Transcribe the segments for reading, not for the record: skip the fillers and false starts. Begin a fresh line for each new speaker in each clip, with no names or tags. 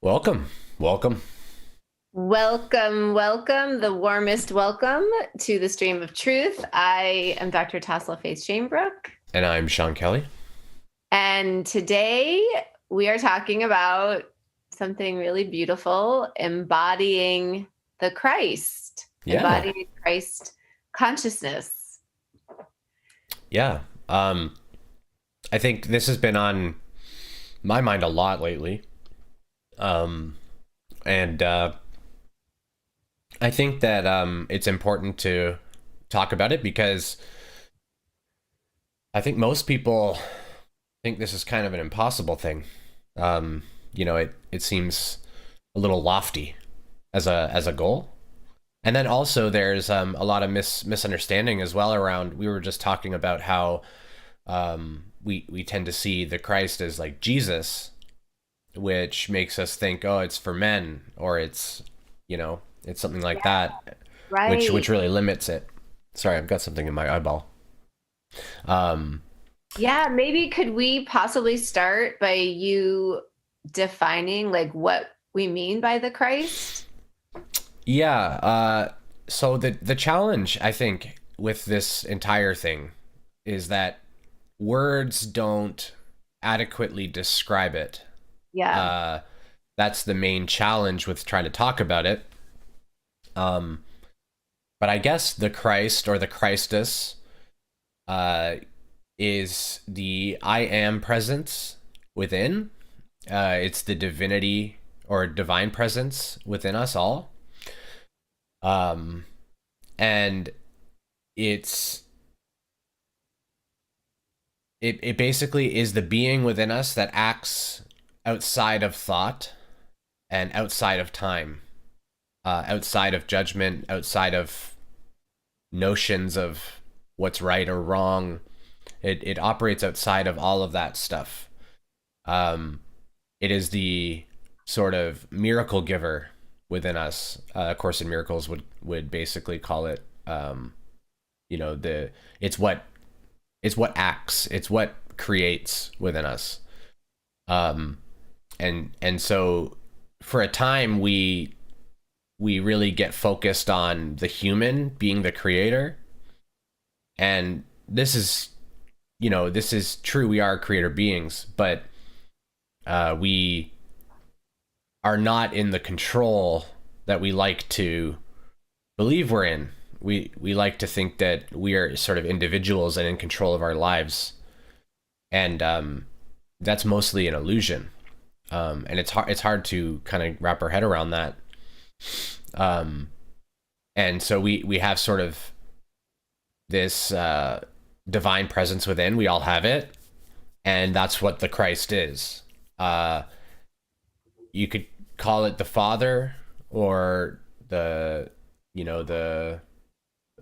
Welcome. Welcome.
Welcome, the warmest welcome to the Stream of Truth. I am Dr. Tasla Faith Shamebrook,
And I'm Sean Kelly.
and today we are talking about something really beautiful, embodying the Christ,
Yeah.
embodying Christ consciousness.
Yeah. I think this has been on my mind a lot lately. And I think that it's important to talk about it because I think most people think this is kind of an impossible thing. It seems a little lofty as a goal. And then also there's a lot of misunderstanding as well around. We were just talking about how we tend to see the Christ as like Jesus, which makes us think, oh, it's for men, or it's something like that, which
Right.
really limits it. Sorry, I've got something in my eyeball. Um,
Yeah, maybe could we possibly start by you defining like what we mean by the Christ?
yeah. So the challenge I think with this entire thing is that words don't adequately describe it.
Yeah.
Uh, that's the main challenge with trying to talk about it. Um, but I guess the Christ or the Christus uh, is the I am presence within. It's the divinity or divine presence within us all. Um, and it's it basically is the being within us that acts outside of thought and outside of time, outside of judgment, outside of notions of what's right or wrong. It operates outside of all of that stuff. Um, it is the sort of miracle giver within us. A Course in Miracles would basically call it, the it's what acts, it's what creates within us. Um, and so for a time we really get focused on the human being the creator, and this is true. We are creator beings, but we are not in the control that we like to believe we're in. We like to think that we are sort of individuals and in control of our lives, and that's mostly an illusion. And it's hard to kind of wrap our head around that. Um, and so we have sort of this divine presence within. We all have it, and that's what the Christ is. Uh, you could call it the Father, or the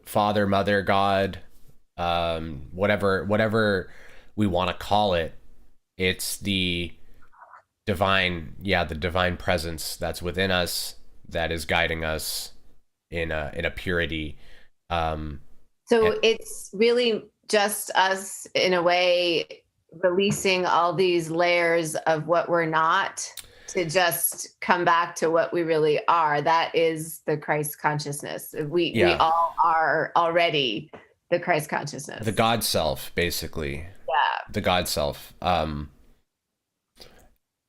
Father, Mother, God, whatever we want to call it. It's the divine presence that's within us, that is guiding us in a purity. Um, and
So it's really just us, in a way, releasing all these layers of what we're not to just come back to what we really are. That is the Christ consciousness. We
yeah,
all are already the Christ
the
consciousness.
God self, basically,
Yeah.
the God self.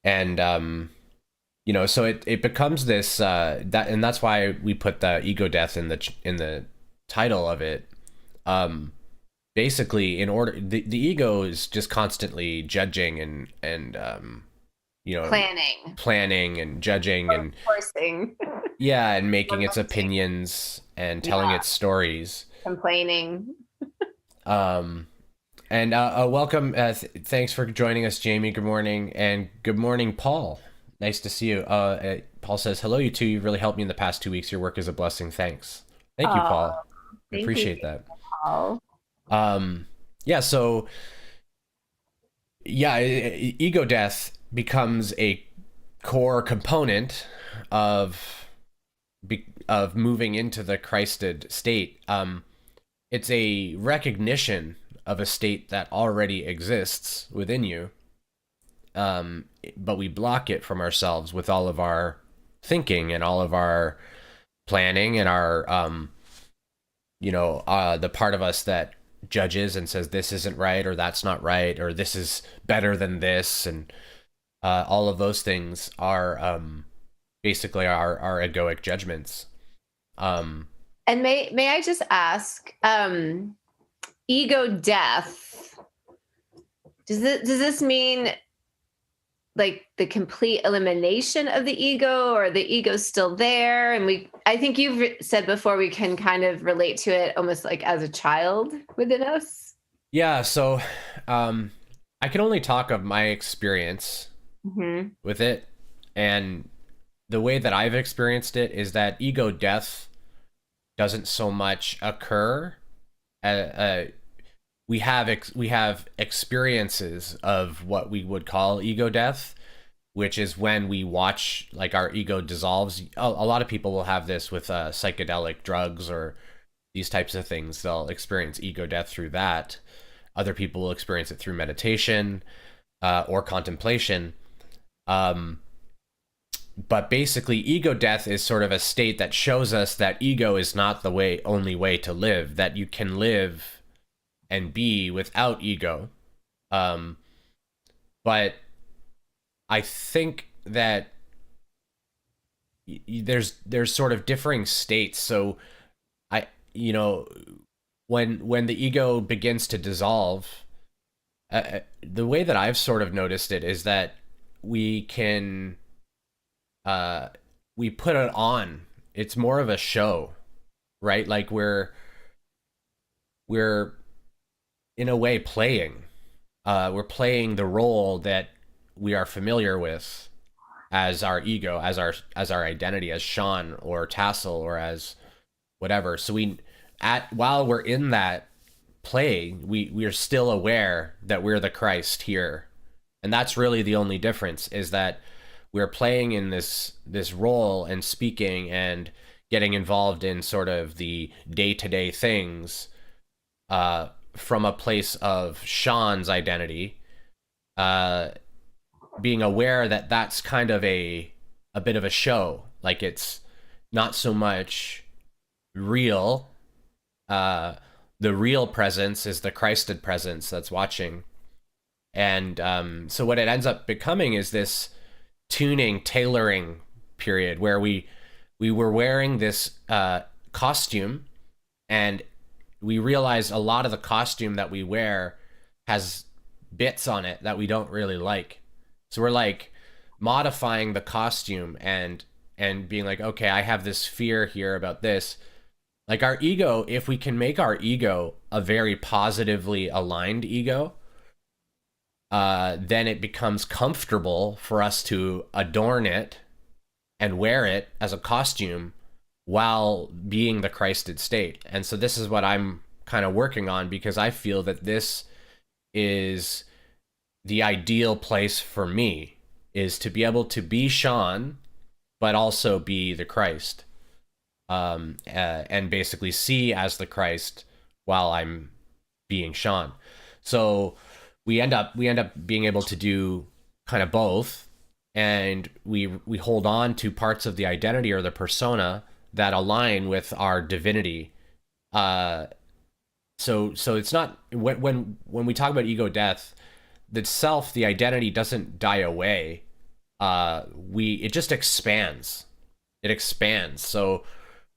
And so it becomes this and that's why we put the ego death in the title of it. um Basically, in order, the ego is just constantly judging and you know
Planning,
planning and judging and,
forcing,
yeah, and making its
promoting,
opinions and telling
yeah,
its stories.
complaining.
um and welcome, thanks for joining us, Jamie. Good morning. And good morning, Paul. Nice to see you. Paul says, hello, you two. You've really helped me in the past 2 weeks. Your work is a blessing. Thanks. Thank you,
Oh,
Paul. I
thank you,
appreciate that.
Paul.
um yeah, so yeah, ego death becomes a core component of of moving into the Christed state. It's a recognition of a state that already exists within you, but we block it from ourselves with all of our thinking and all of our planning and our the part of us that judges and says this isn't right or that's not right or this is better than this, and all of those things are basically our egoic judgments.
And may I just ask, ego death, does this mean like the complete elimination of the ego, or the ego's still there? And I think you've said before, we can kind of relate to it almost like as a child within us.
Yeah, so I can only talk of my experience with it, and the way that I've experienced it is that ego death doesn't so much occur. We have experiences of what we would call ego death, which is when we watch like our ego dissolves. A lot of people will have this with psychedelic drugs or these types of things. They'll experience ego death through that. Other people will experience it through meditation or contemplation. But basically, ego death is sort of a state that shows us that ego is not the only way to live, that you can live and be without ego. But I think that there's sort of differing states. So when the ego begins to dissolve, the way that I've sort of noticed it is that we can we put it on. It's more of a show, right? Like we're in a way playing. We're playing the role that we are familiar with as our ego, as our identity, as Sean or Tassel or as whatever. So while we're in that play, we are still aware that we're the Christ here. And that's really the only difference, is that we're playing in this role and speaking and getting involved in sort of the day-to-day things from a place of Sean's identity, being aware that that's kind of a bit of a show. Like it's not so much real. The real presence is the Christed presence that's watching. And so what it ends up becoming is this tailoring period where we were wearing this costume, and we realized a lot of the costume that we wear has bits on it that we don't really like. So we're like modifying the costume and being like, okay, I have this fear here about this. Like our ego, if we can make our ego a very positively aligned ego, then it becomes comfortable for us to adorn it and wear it as a costume while being the Christed state. And so this is what I'm kind of working on, because I feel that this is the ideal place for me, is to be able to be Sean, but also be the Christ, and basically see as the Christ while I'm being Sean. So we end up being able to do kind of both, and we hold on to parts of the identity or the persona that align with our divinity. So it's not, when we talk about ego death, the self, the identity doesn't die away. It just expands. It expands. So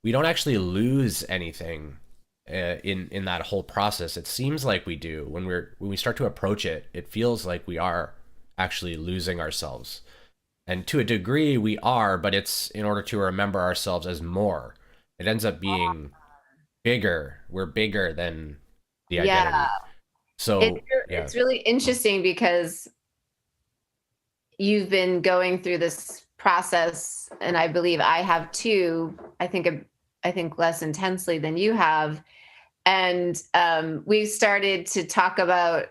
we don't actually lose anything in that whole process. It seems like we do. When we start to approach it, it feels like we are actually losing ourselves. And to a degree we are, but it's in order to remember ourselves as more. It ends up being bigger. We're bigger than the identity.
Yeah.
So
It's really interesting because you've been going through this process, and I believe I have too. I think less intensely than you have. And we started to talk about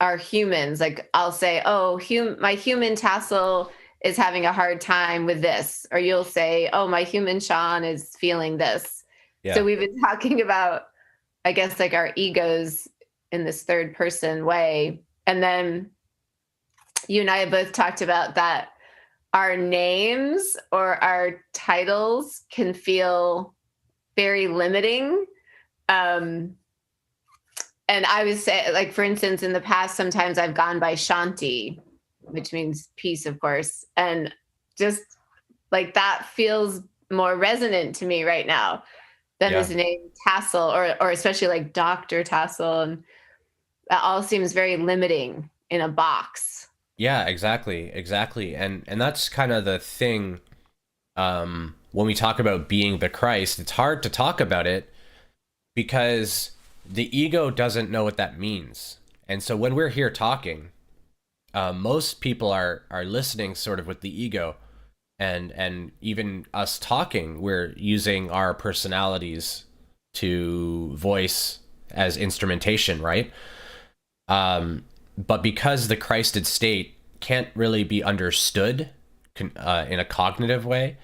our humans. Like I'll say, oh, my human Tassel is having a hard time with this. Or you'll say, oh, my human Sean is feeling this.
Yeah.
So we've been talking about, I guess, like our egos in this third person way. And then you and I have both talked about that our names or our titles can feel very limiting. And I would say, like, for instance, in the past, sometimes I've gone by Shanti, which means peace, of course. And just like that feels more resonant to me right now than
Yeah.
this name Tassel, or especially like Dr. Tassel. And that all seems very limiting in a box.
Yeah, exactly. And that's kind of the thing. When we talk about being the Christ, it's hard to talk about it because the ego doesn't know what that means. And so when we're here talking, most people are listening sort of with the ego, and even us talking, we're using our personalities to voice as instrumentation, right? But because the Christed state can't really be understood in a cognitive way,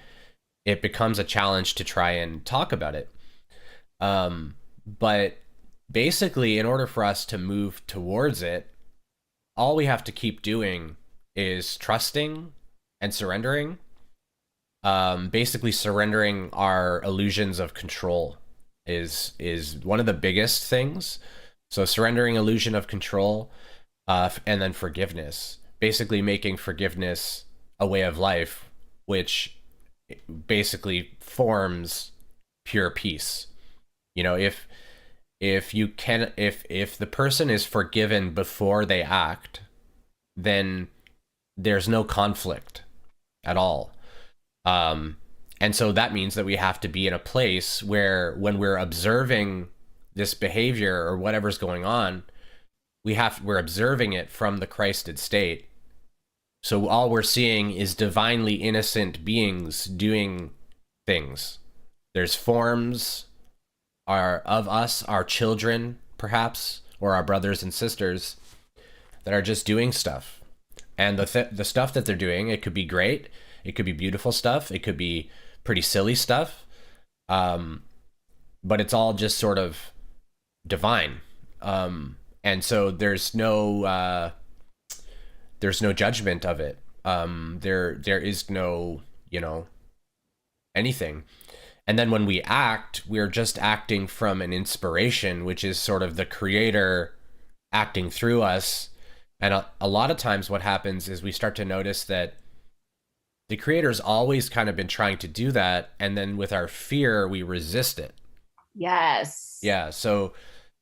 it becomes a challenge to try and talk about it. But basically, in order for us to move towards it, all we have to keep doing is trusting and surrendering. Basically, surrendering our illusions of control is one of the biggest things. So surrendering illusion of control, and then forgiveness. Basically, making forgiveness a way of life, which basically forms pure peace. You know, if you can, if the person is forgiven before they act, then there's no conflict at all. And so that means that we have to be in a place where when we're observing this behavior or whatever's going on, we're observing it from the Christed state. So all we're seeing is divinely innocent beings doing things. There's forms of us, our children, perhaps, or our brothers and sisters that are just doing stuff. And the stuff that they're doing, it could be great, it could be beautiful stuff, it could be pretty silly stuff, but it's all just sort of divine. And so there's no judgment of it. There is no, anything. And then when we act, we're just acting from an inspiration, which is sort of the creator acting through us. And a lot of times what happens is we start to notice that the creator's always kind of been trying to do that. And then with our fear, we resist it.
Yes.
Yeah. So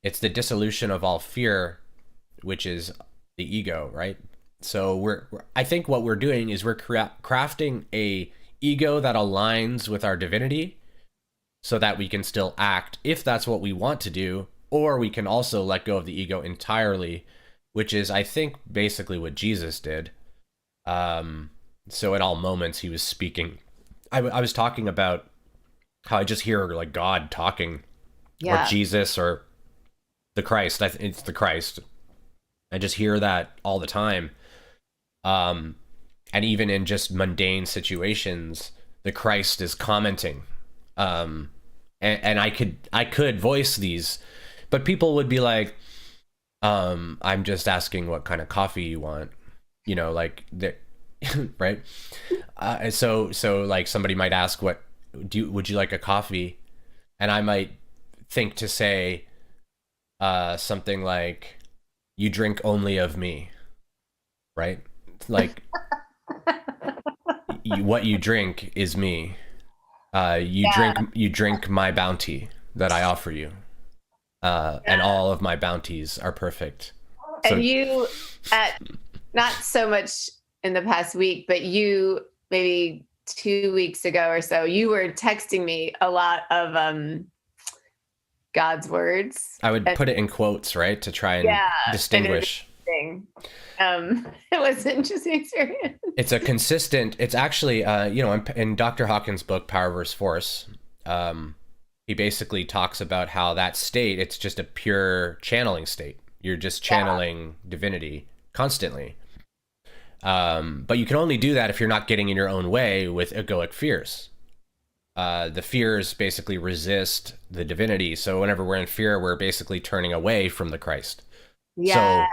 it's the dissolution of all fear, which is the ego, right? So I think what we're doing is we're crafting a ego that aligns with our divinity so that we can still act if that's what we want to do, or we can also let go of the ego entirely, which is, I think, basically what Jesus did. So at all moments he was speaking. I was talking about how I just hear like God talking, or Jesus, or the Christ. It's the Christ. I just hear that all the time. And even in just mundane situations, the Christ is commenting. And I could voice these, but people would be like, I'm just asking what kind of coffee you want, like right? So like somebody might ask, would you like a coffee? And I might think to say, something like, you drink only of me, right? Like, what you drink is me. You drink my bounty that I offer you, and all of my bounties are perfect.
And you, not so much in the past week, but you maybe 2 weeks ago or so, you were texting me a lot of God's words.
I would put it in quotes, right, to try and distinguish.
It was an interesting experience.
It's a consistent. It's actually, in Dr. Hawkins' book Power vs. Force, he basically talks about how that state, it's just a pure channeling state. You're just channeling divinity constantly. But you can only do that if you're not getting in your own way with egoic fears. The fears basically resist the divinity. So whenever we're in fear, we're basically turning away from the Christ.
Yeah.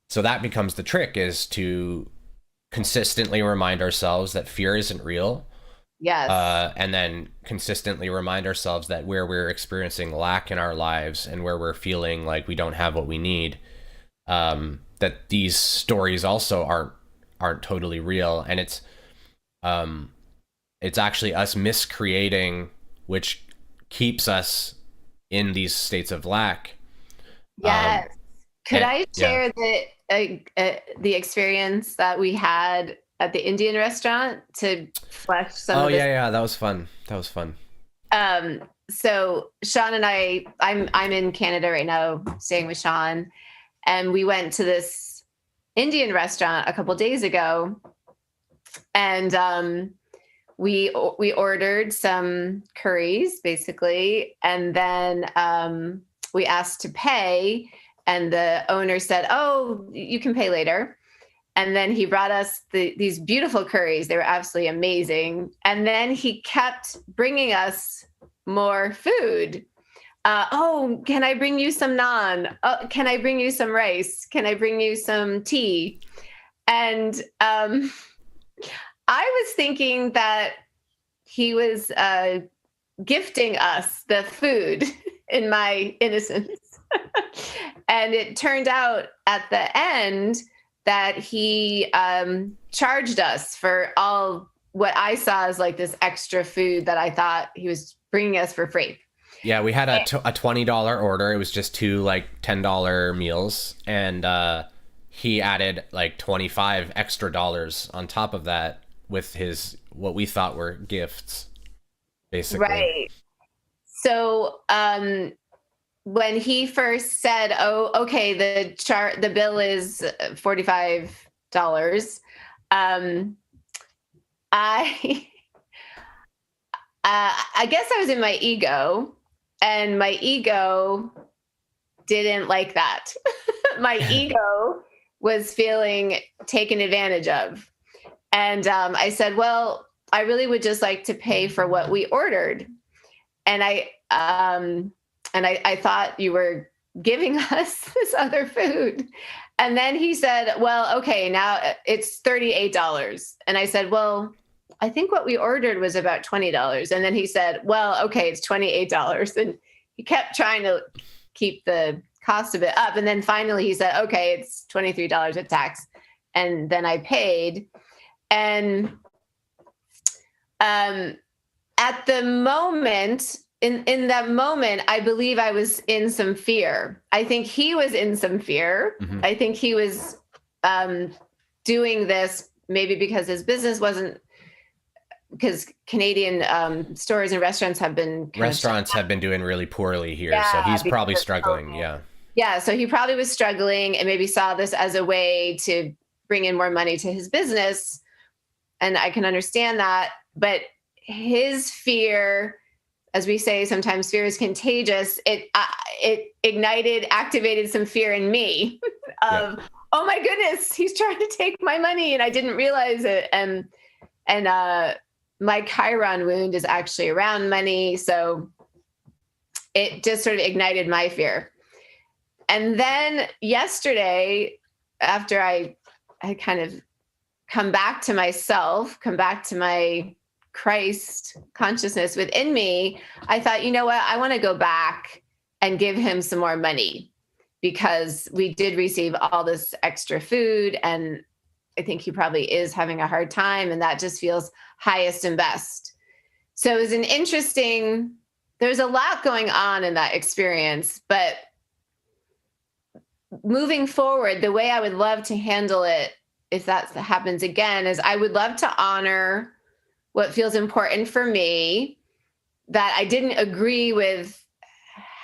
So that becomes the trick, is to consistently remind ourselves that fear isn't real.
Yes.
And then consistently remind ourselves that where we're experiencing lack in our lives and where we're feeling like we don't have what we need, that these stories also aren't totally real. And it's actually us miscreating, which keeps us in these states of lack. Um,
Yes. Could
and
I
yeah.
share the experience that we had at the Indian restaurant to flesh some
Oh
of this?
yeah, yeah. That was fun. That was fun.
So Sean and I'm in Canada right now, staying with Sean, and we went to this Indian restaurant a couple days ago, and we ordered some curries basically, and then we asked to pay, and the owner said, "Oh, you can pay later." And then he brought us these beautiful curries. They were absolutely amazing. And then he kept bringing us more food. Oh, can I bring you some naan? Oh, can I bring you some rice? Can I bring you some tea? And I was thinking that he was gifting us the food in my innocence. And it turned out at the end that he charged us for all what I saw as like this extra food that I thought he was bringing us for free.
Yeah, we had a $20 order. It was just two like $10 meals, and he added like 25 extra dollars on top of that with his what we thought were gifts, basically.
Right. So when he first said, "Oh, okay, the bill is $45," I I guess I was in my ego, and my ego didn't like that. My ego was feeling taken advantage of. And I said, "Well, I really would just like to pay for what we ordered." And I thought you were giving us this other food. And then he said, "Well, okay, now it's $38." And I said, "Well, I think what we ordered was about $20." And then he said, "Well, okay, it's $28." And he kept trying to keep the cost of it up. And then finally he said, "Okay, it's $23 with tax." And then I paid. And at the moment, in that moment, I believe I was in some fear. I think he was in some fear.
Mm-hmm.
I think he was doing this maybe because his business wasn't, because Canadian stores and restaurants have been
Restaurants have been doing really poorly here,
yeah,
so he's
because
probably
of
struggling.
COVID.
Yeah.
Yeah, so he probably was struggling and maybe saw this as a way to bring in more money to his business. And I can understand that. But his fear, as we say, sometimes fear is contagious. It activated some fear in me of,
Yep.
oh my goodness, he's trying to take my money and I didn't realize it. And my Chiron wound is actually around money, so it just sort of ignited my fear. And then yesterday, after I kind of come back to myself, come back to my Christ consciousness within me, I thought, you know what? I want to go back and give him some more money, because we did receive all this extra food. And I think he probably is having a hard time. And that just feels highest and best. So it was there's a lot going on in that experience. But moving forward, the way I would love to handle it, if that happens again, is I would love to honor what feels important for me, that I didn't agree with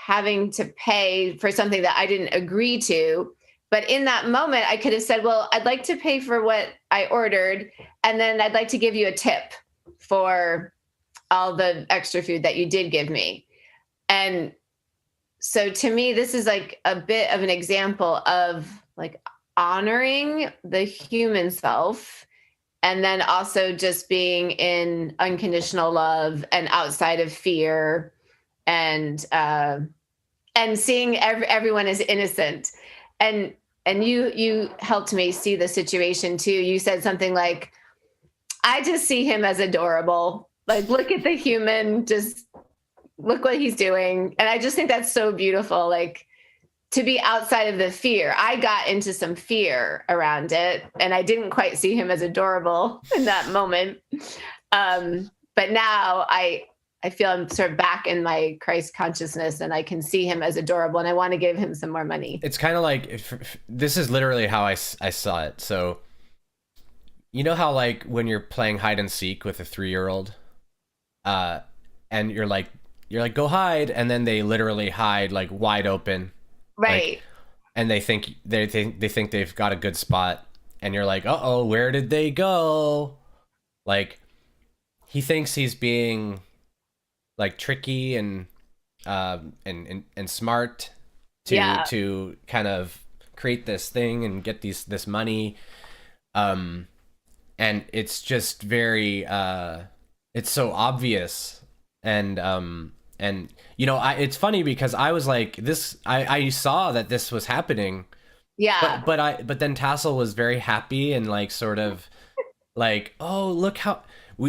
having to pay for something that I didn't agree to. But in that moment, I could have said, "Well, I'd like to pay for what I ordered, and then I'd like to give you a tip for all the extra food that you did give me." And so to me, this is like a bit of an example of like honoring the human self, and then also just being in unconditional love and outside of fear, and seeing everyone as innocent. And and you helped me see the situation too. You said something like, I just see him as adorable. Like, look at the human, just look what he's doing. And I just think that's so beautiful. Like, to be outside of the fear. I got into some fear around it, and I didn't quite see him as adorable in that moment. But now I feel I'm sort of back in my Christ consciousness, and I can see him as adorable, and I want to give him some more money.
It's kind of like, this is literally how I saw it. So, you know how like when you're playing hide and seek with a 3-year-old, and you're like, go hide, and then they literally hide like wide open,
right?
Like, and they think they've got a good spot, and you're like, oh, where did they go? Like, he thinks he's being like tricky and smart to kind of create this thing and get this money, and it's just very it's so obvious. And you know, it's funny because I was like, I saw that this was happening, but then Tassel was very happy and like sort of like, oh, look how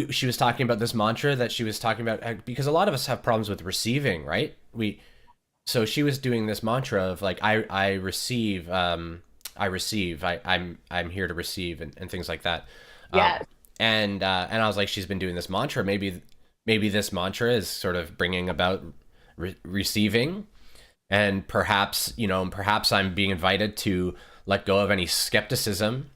she was talking about this mantra that she was talking about, because a lot of us have problems with receiving, right? So she was doing this mantra of like, I receive, I'm here to receive, and things like that. And I was like, she's been doing this mantra. Maybe this mantra is sort of bringing about receiving, and perhaps I'm being invited to let go of any skepticism.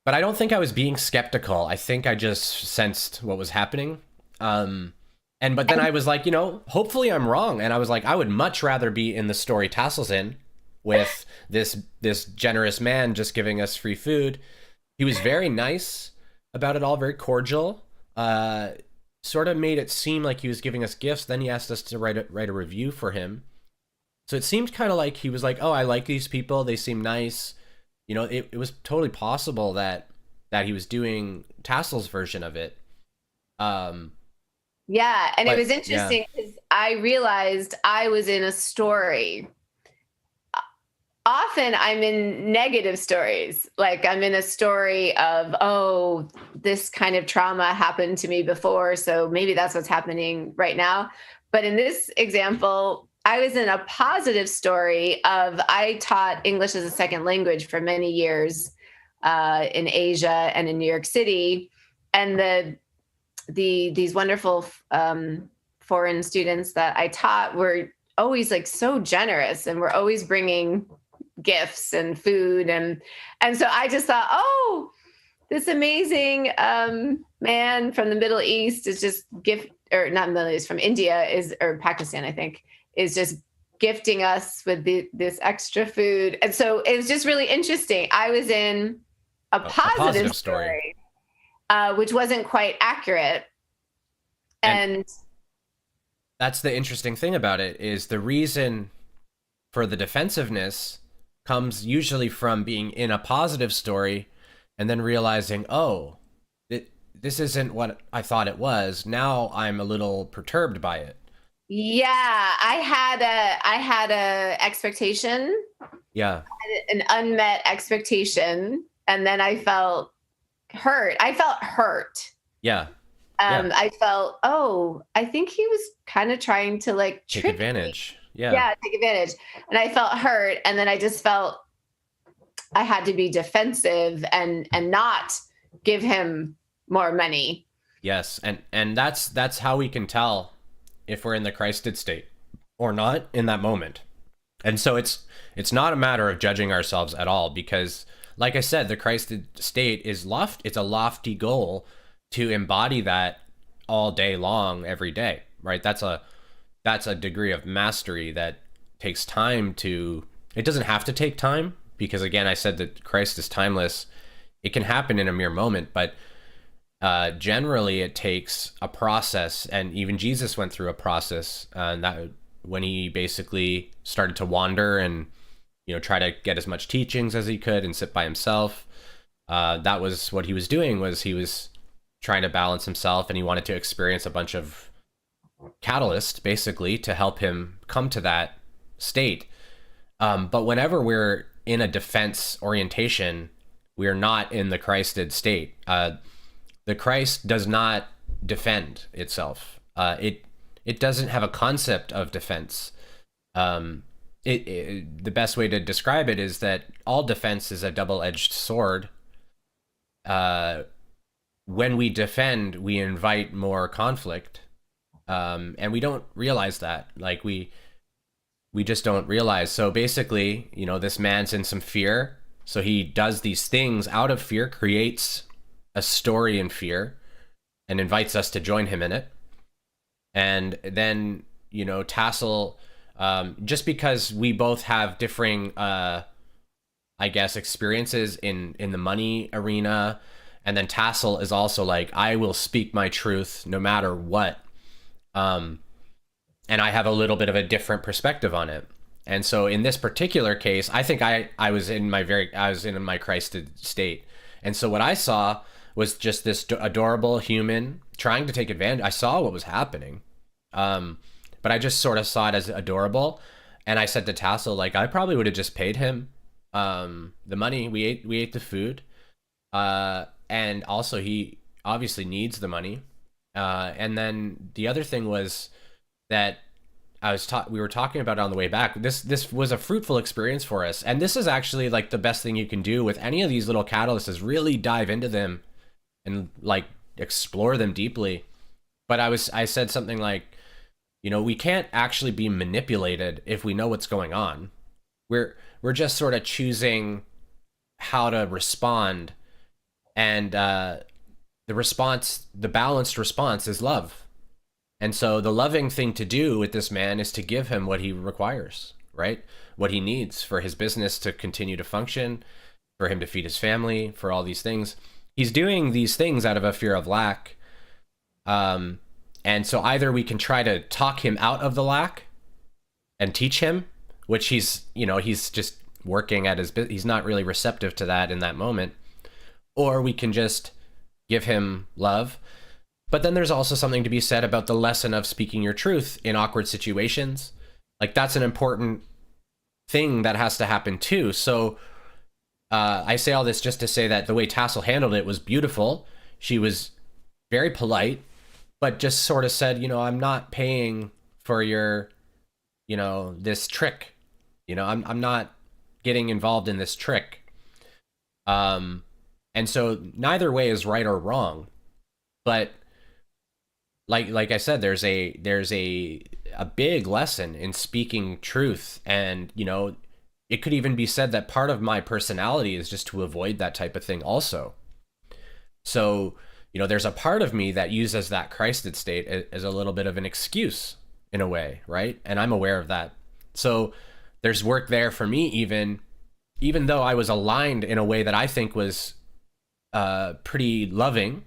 But I don't think I was being skeptical. I think I just sensed what was happening. But then I was like, hopefully I'm wrong. And I was like, I would much rather be in the story Tassel's in, with this generous man just giving us free food. He was very nice about it all, very cordial. Sort of made it seem like he was giving us gifts. Then he asked us to write a review for him. So it seemed kind of like he was like, oh, I like these people. They seem nice. It was totally possible that he was doing Tassel's version of it. And
it was interesting because I realized I was in a story. Often I'm in negative stories. Like, I'm in a story of, oh, this kind of trauma happened to me before, so maybe that's what's happening right now. But in this example, I was in a positive story of, I taught English as a second language for many years in Asia and in New York City. And these wonderful foreign students that I taught were always like so generous, and were always bringing gifts and food. And so I just thought, oh, this amazing man from the Middle East is just or not Middle East, from India or Pakistan, I think, is just gifting us with this extra food. And so it was just really interesting. I was in a positive story, which wasn't quite accurate. And
that's the interesting thing about it, is the reason for the defensiveness comes usually from being in a positive story and then realizing, oh, this isn't what I thought it was. Now I'm a little perturbed by it.
Yeah, I had a expectation.
Yeah.
An unmet expectation, and then I felt hurt.
Yeah.
I felt, oh, I think he was kind of trying to like
take advantage.
Me. Yeah, take advantage. And I felt hurt, and then I just felt I had to be defensive and not give him more money.
Yes, and that's how we can tell if we're in the Christed state or not in that moment. And so it's not a matter of judging ourselves at all, because like I said, the Christed state is it's a lofty goal to embody that all day long, every day, right? That's a degree of mastery that takes time to. It doesn't have to take time, because again, I said that Christ is timeless. It can happen in a mere moment, but generally it takes a process. And even Jesus went through a process, that when he basically started to wander and try to get as much teachings as he could and sit by himself. That was what he was doing, was he was trying to balance himself, and he wanted to experience a bunch of catalyst basically to help him come to that state. But whenever we're in a defense orientation, we are not in the Christed state. The Christ does not defend itself. It doesn't have a concept of defense. The best way to describe it is that all defense is a double-edged sword. When we defend, we invite more conflict, and we don't realize that. Like we just don't realize. So basically, this man's in some fear, so he does these things out of fear, creates a story in fear, and invites us to join him in it. And then, Tassel, just because we both have differing, I guess, experiences in the money arena, and then Tassel is also like, I will speak my truth no matter what. And I have a little bit of a different perspective on it. And so in this particular case, I think I was in my Christed state. And so what I saw was just this adorable human trying to take advantage. I saw what was happening. But I just sort of saw it as adorable. And I said to Tassel, like, I probably would have just paid him the money. We ate the food. And also he obviously needs the money. And then the other thing was that we were talking about it on the way back. This was a fruitful experience for us. And this is actually like the best thing you can do with any of these little catalysts, is really dive into them and like explore them deeply. But I said something like, we can't actually be manipulated if we know what's going on. We're just sort of choosing how to respond. And the balanced response is love. And so the loving thing to do with this man is to give him what he requires, right? What he needs for his business to continue to function, for him to feed his family, for all these things. He's doing these things out of a fear of lack. And so either we can try to talk him out of the lack and teach him, which he's just working at he's not really receptive to that in that moment. Or we can just give him love. But then there's also something to be said about the lesson of speaking your truth in awkward situations. Like, that's an important thing that has to happen too. So I say all this just to say that the way Tassel handled it was beautiful. She was very polite, but just sort of said, I'm not paying for your, this trick. I'm not getting involved in this trick. And so neither way is right or wrong. But like I said, there's a big lesson in speaking truth. And, it could even be said that part of my personality is just to avoid that type of thing also. So, there's a part of me that uses that Christed state as a little bit of an excuse in a way, right? And I'm aware of that. So there's work there for me, even though I was aligned in a way that I think was pretty loving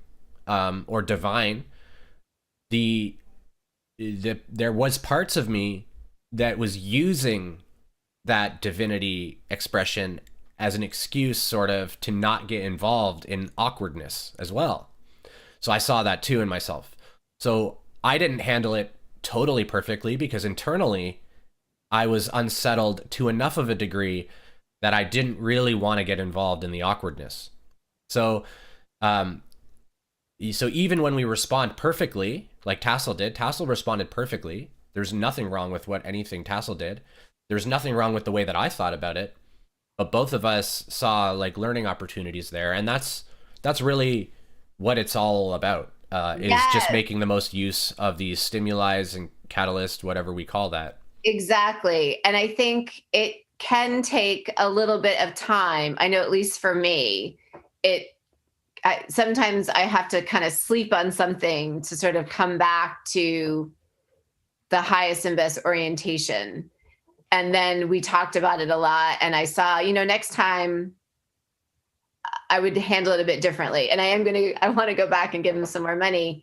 or divine. There was parts of me that was using that divinity expression as an excuse, sort of, to not get involved in awkwardness as well. So I saw that too in myself. So I didn't handle it totally perfectly, because internally I was unsettled to enough of a degree that I didn't really want to get involved in the awkwardness. So even when we respond perfectly, like Tassel did, Tassel responded perfectly. There's nothing wrong with anything Tassel did. There's nothing wrong with the way that I thought about it. But both of us saw like learning opportunities there. And that's really what it's all about, is just making the most use of these stimuli and catalyst, whatever we call that.
Exactly. And I think it can take a little bit of time. I know, at least for me, sometimes I have to kind of sleep on something to sort of come back to the highest and best orientation. And then we talked about it a lot. And I saw, next time I would handle it a bit differently. And I want to go back and give him some more money.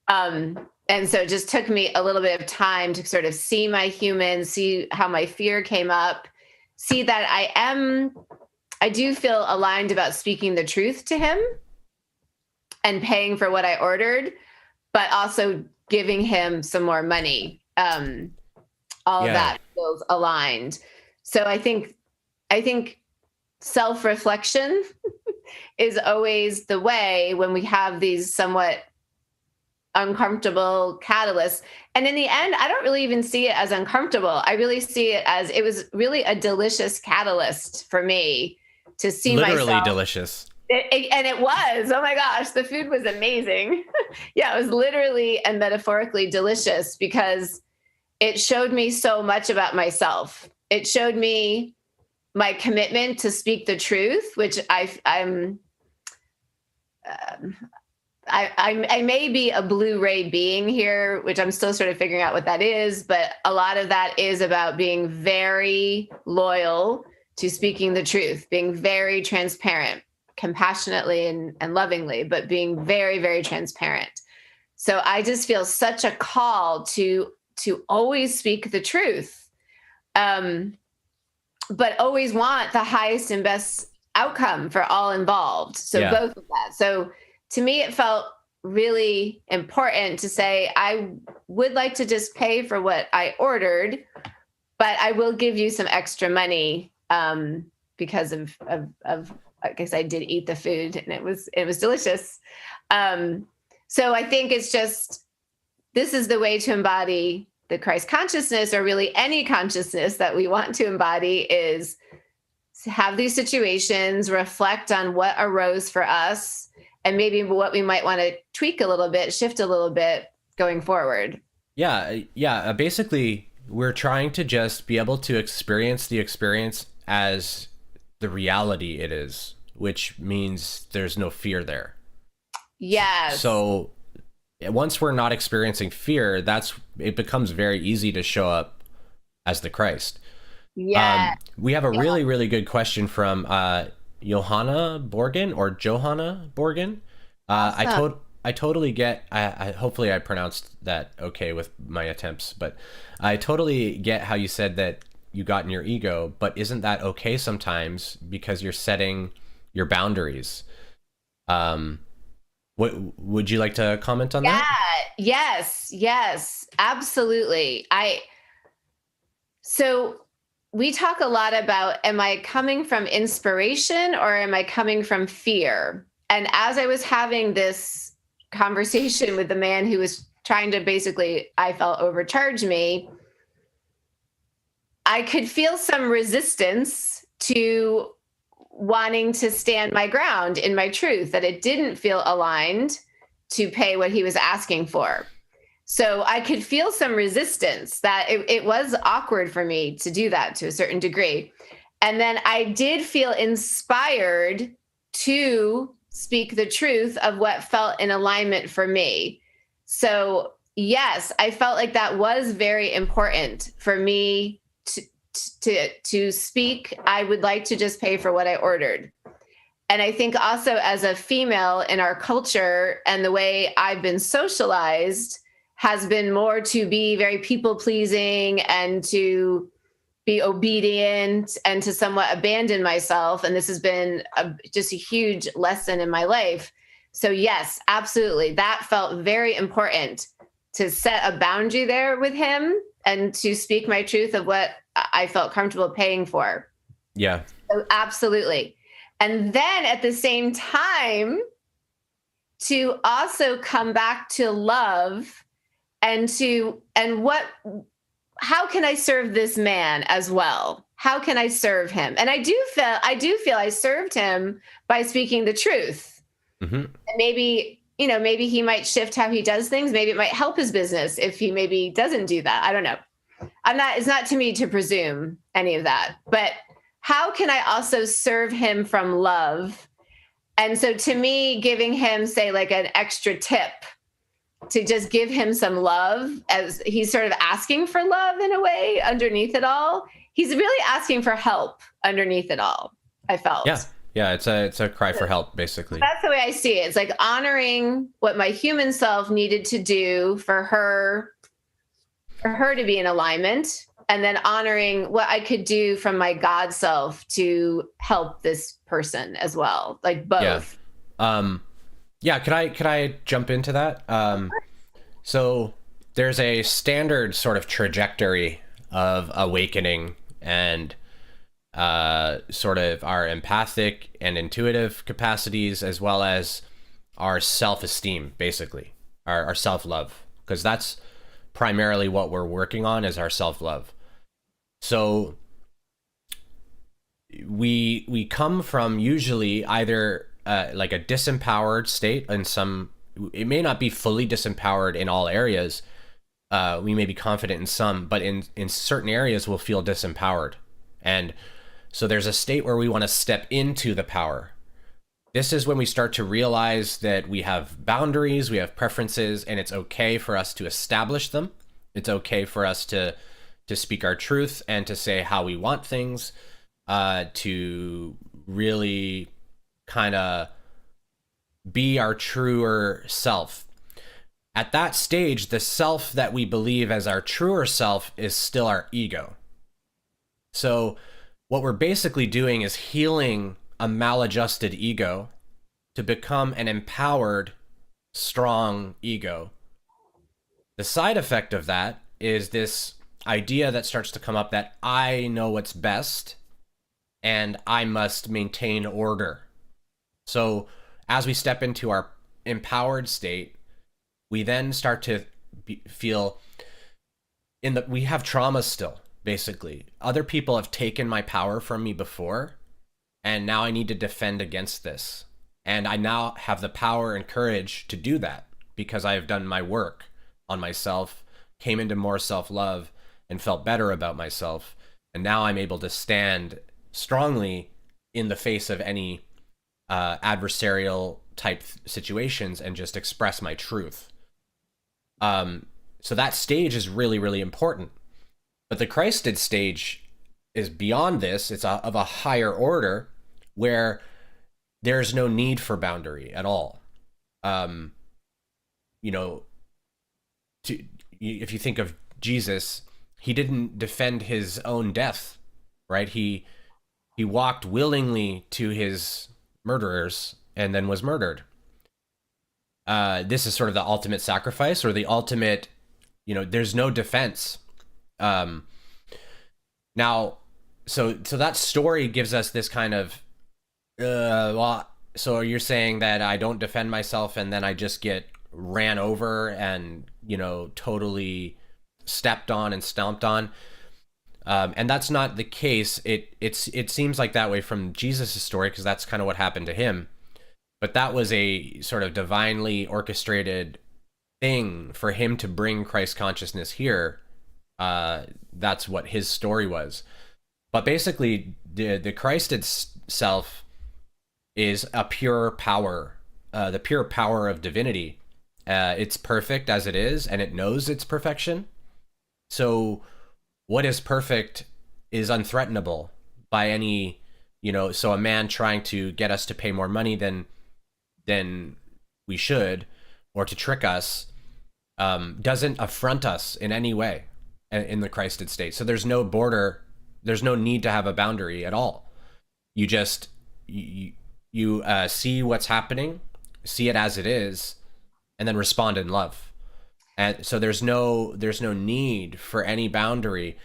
And so it just took me a little bit of time to sort of see my human, see how my fear came up, see that I do feel aligned about speaking the truth to him and paying for what I ordered, but also giving him some more money. All of that feels aligned. So I think self-reflection is always the way when we have these somewhat uncomfortable catalysts. And in the end, I don't really even see it as uncomfortable. I really see it as, it was really a delicious catalyst for me to see
Literally
myself.
delicious.
And it was, oh my gosh, the food was amazing. Yeah, it was literally and metaphorically delicious because it showed me so much about myself. It showed me my commitment to speak the truth, which I may be a Blu-ray being here, which I'm still sort of figuring out what that is, but a lot of that is about being very loyal to speaking the truth, being very transparent, compassionately and lovingly, but being very, very transparent. So I just feel such a call to always speak the truth, but always want the highest and best outcome for all involved. So both of that. So to me, it felt really important to say, I would like to just pay for what I ordered, but I will give you some extra money because of I guess I did eat the food and it was delicious. So I think it's just, this is the way to embody the Christ consciousness, or really any consciousness that we want to embody, is to have these situations, reflect on what arose for us, and maybe what we might want to tweak a little bit, shift a little bit going forward.
Yeah. Basically, we're trying to just be able to experience the experience as the reality it is, which means there's no fear there.
Yes.
So once we're not experiencing fear, it becomes very easy to show up as the Christ.
Yeah.
We have a really, really good question from Johanna Borgen.
Awesome.
I totally get, hopefully I pronounced that okay with my attempts, but I totally get how you said that you got in your ego, but isn't that okay sometimes because you're setting your boundaries? What would you like to comment on that?
Yes, absolutely. So we talk a lot about, am I coming from inspiration or am I coming from fear? And as I was having this conversation with the man who was trying to basically, I felt, overcharge me, I could feel some resistance to wanting to stand my ground in my truth, that it didn't feel aligned to pay what he was asking for. So I could feel some resistance, that it was awkward for me to do that to a certain degree. And then I did feel inspired to speak the truth of what felt in alignment for me. So yes, I felt like that was very important for me to speak. I would like to just pay for what I ordered. And I think also as a female in our culture and the way I've been socialized has been more to be very people pleasing and to be obedient and to somewhat abandon myself. And this has been just a huge lesson in my life. So yes, absolutely. That felt very important, to set a boundary there with him and to speak my truth of what I felt comfortable paying for.
Yeah.
So absolutely. And then at the same time, to also come back to love and how can I serve this man as well? How can I serve him? And I do feel I served him by speaking the truth.
Mm-hmm.
And maybe he might shift how he does things. Maybe it might help his business if he maybe doesn't do that. I don't know. It's not to me to presume any of that, but how can I also serve him from love? And so to me, giving him, say, like an extra tip to just give him some love, as he's sort of asking for love in a way underneath it all. He's really asking for help underneath it all, I felt.
Yeah, it's a cry for help, basically.
That's the way I see it. It's like honoring what my human self needed to do for her to be in alignment, and then honoring what I could do from my God self to help this person as well, like both.
Yeah. Could I jump into that? So there's a standard sort of trajectory of awakening, and sort of our empathic and intuitive capacities, as well as our self-esteem, basically, our self-love, because that's primarily what we're working on, is our self-love. So we come from usually either like a disempowered state in some, it may not be fully disempowered in all areas. We may be confident in some, but in certain areas we'll feel disempowered. And so there's a state where we want to step into the power. This is when we start to realize that we have boundaries, we have preferences, and it's okay for us to establish them. It's okay for us to speak our truth and to say how we want things, to really kind of be our truer self. At that stage, the self that we believe as our truer self is still our ego. So what we're basically doing is healing a maladjusted ego to become an empowered, strong ego. The side effect of that is this idea that starts to come up that I know what's best and I must maintain order. So as we step into our empowered state, we then start to feel we have trauma still, basically. Other people have taken my power from me before, and now I need to defend against this. And I now have the power and courage to do that because I have done my work on myself, came into more self-love, and felt better about myself. And now I'm able to stand strongly in the face of any adversarial type situations and just express my truth. So that stage is really, really important. But the Christed stage is beyond this. It's of a higher order where there's no need for boundary at all. You know, if you think of Jesus, he didn't defend his own death, right? He walked willingly to his murderers and then was murdered. This is sort of the ultimate sacrifice, or the ultimate, there's no defense. Now, so that story gives us this kind of, so you're saying that I don't defend myself and then I just get ran over and, totally stepped on and stomped on. And that's not the case. It seems like that way from Jesus' story, because that's kind of what happened to him. But that was a sort of divinely orchestrated thing for him to bring Christ consciousness here. That's what his story was. But basically, the Christed self is a pure power, the pure power of divinity. It's perfect as it is, and it knows its perfection. So what is perfect is unthreatenable by any, so a man trying to get us to pay more money than we should, or to trick us, doesn't affront us in any way in the Christed state. So there's no border, there's no need to have a boundary at all. You just, you see what's happening, see it as it is, and then respond in love. And so there's no need for any boundary.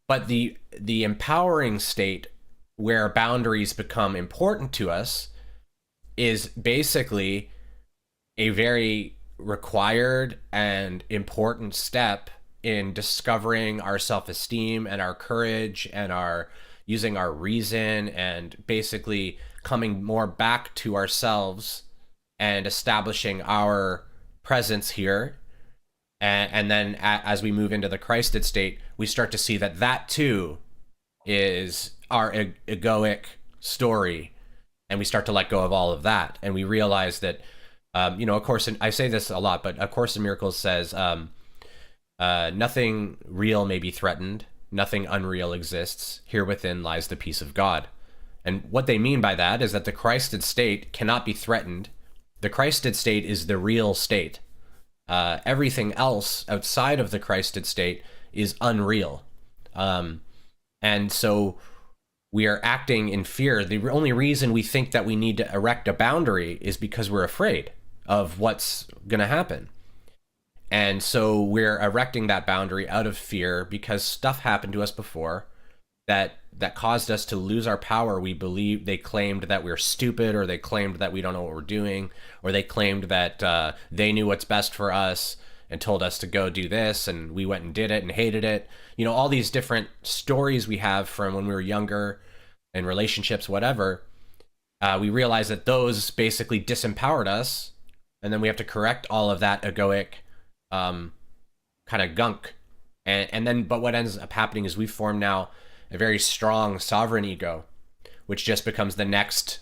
But the empowering state where boundaries become important to us is basically a very required and important step in discovering our self-esteem and our courage and our using our reason, and basically coming more back to ourselves and establishing our presence here. And then as we move into the Christed state, we start to see that too is our egoic story. And we start to let go of all of that. And we realize that, of course, and I say this a lot, but A Course in Miracles says, nothing real may be threatened. Nothing unreal exists. Here within lies the peace of God. And what they mean by that is that the Christed state cannot be threatened. The Christed state is the real state. Everything else outside of the Christed state is unreal. And so we are acting in fear. The only reason we think that we need to erect a boundary is because we're afraid of what's going to happen. And so we're erecting that boundary out of fear because stuff happened to us before that that caused us to lose our power, we believe they claimed that we're stupid, or they claimed that we don't know what we're doing, or they claimed that they knew what's best for us and told us to go do this, and we went and did it and hated it. You know, all these different stories we have from when we were younger, in relationships, whatever. We realize that those basically disempowered us, and then we have to correct all of that egoic kind of gunk. And then, but what ends up happening is we form now a very strong sovereign ego, which just becomes the next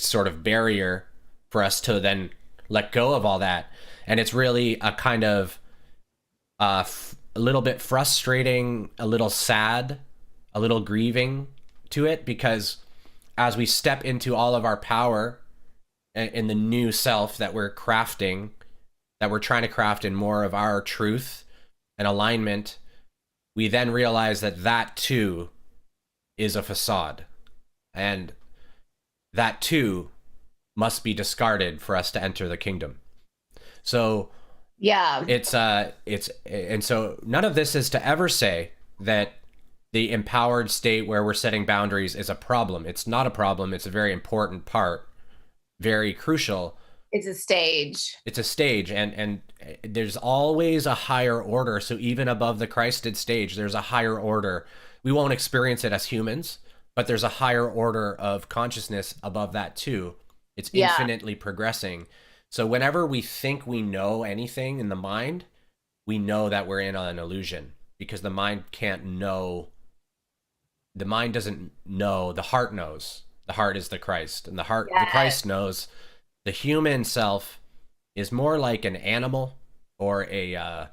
sort of barrier for us to then let go of all that. And it's really a kind of a little bit frustrating, a little sad, a little grieving to it, because as we step into all of our power in the new self that we're crafting, that we're trying to craft in more of our truth and alignment, we then realize that that too is a facade, and that too must be discarded for us to enter the kingdom. So
Yeah.
it's and so none of this is to ever say that the empowered state where we're setting boundaries is a problem. It's not a problem. It's a very important part, very crucial.
It's a stage.
It's a stage, and there's always a higher order. So even above the Christed stage, there's a higher order. We won't experience it as humans, but there's a higher order of consciousness above that too. It's infinitely progressing. So whenever we think we know anything in the mind, we know that we're in an illusion, because the mind can't know. The mind doesn't know. The heart knows. The heart is the Christ, and the heart, the Christ knows. The human self is more like an animal, or a,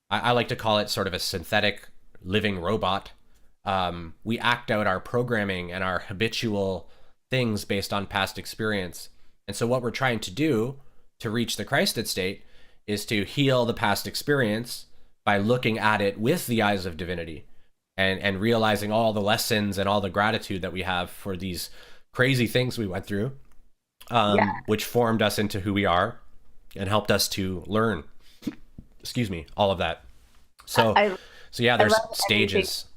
I like to call it sort of a synthetic living robot. We act out our programming and our habitual things based on past experience. And so what we're trying to do to reach the Christed state is to heal the past experience by looking at it with the eyes of divinity, and realizing all the lessons and all the gratitude that we have for these crazy things we went through. Which formed us into who we are and helped us to learn, all of that. So, there's stages.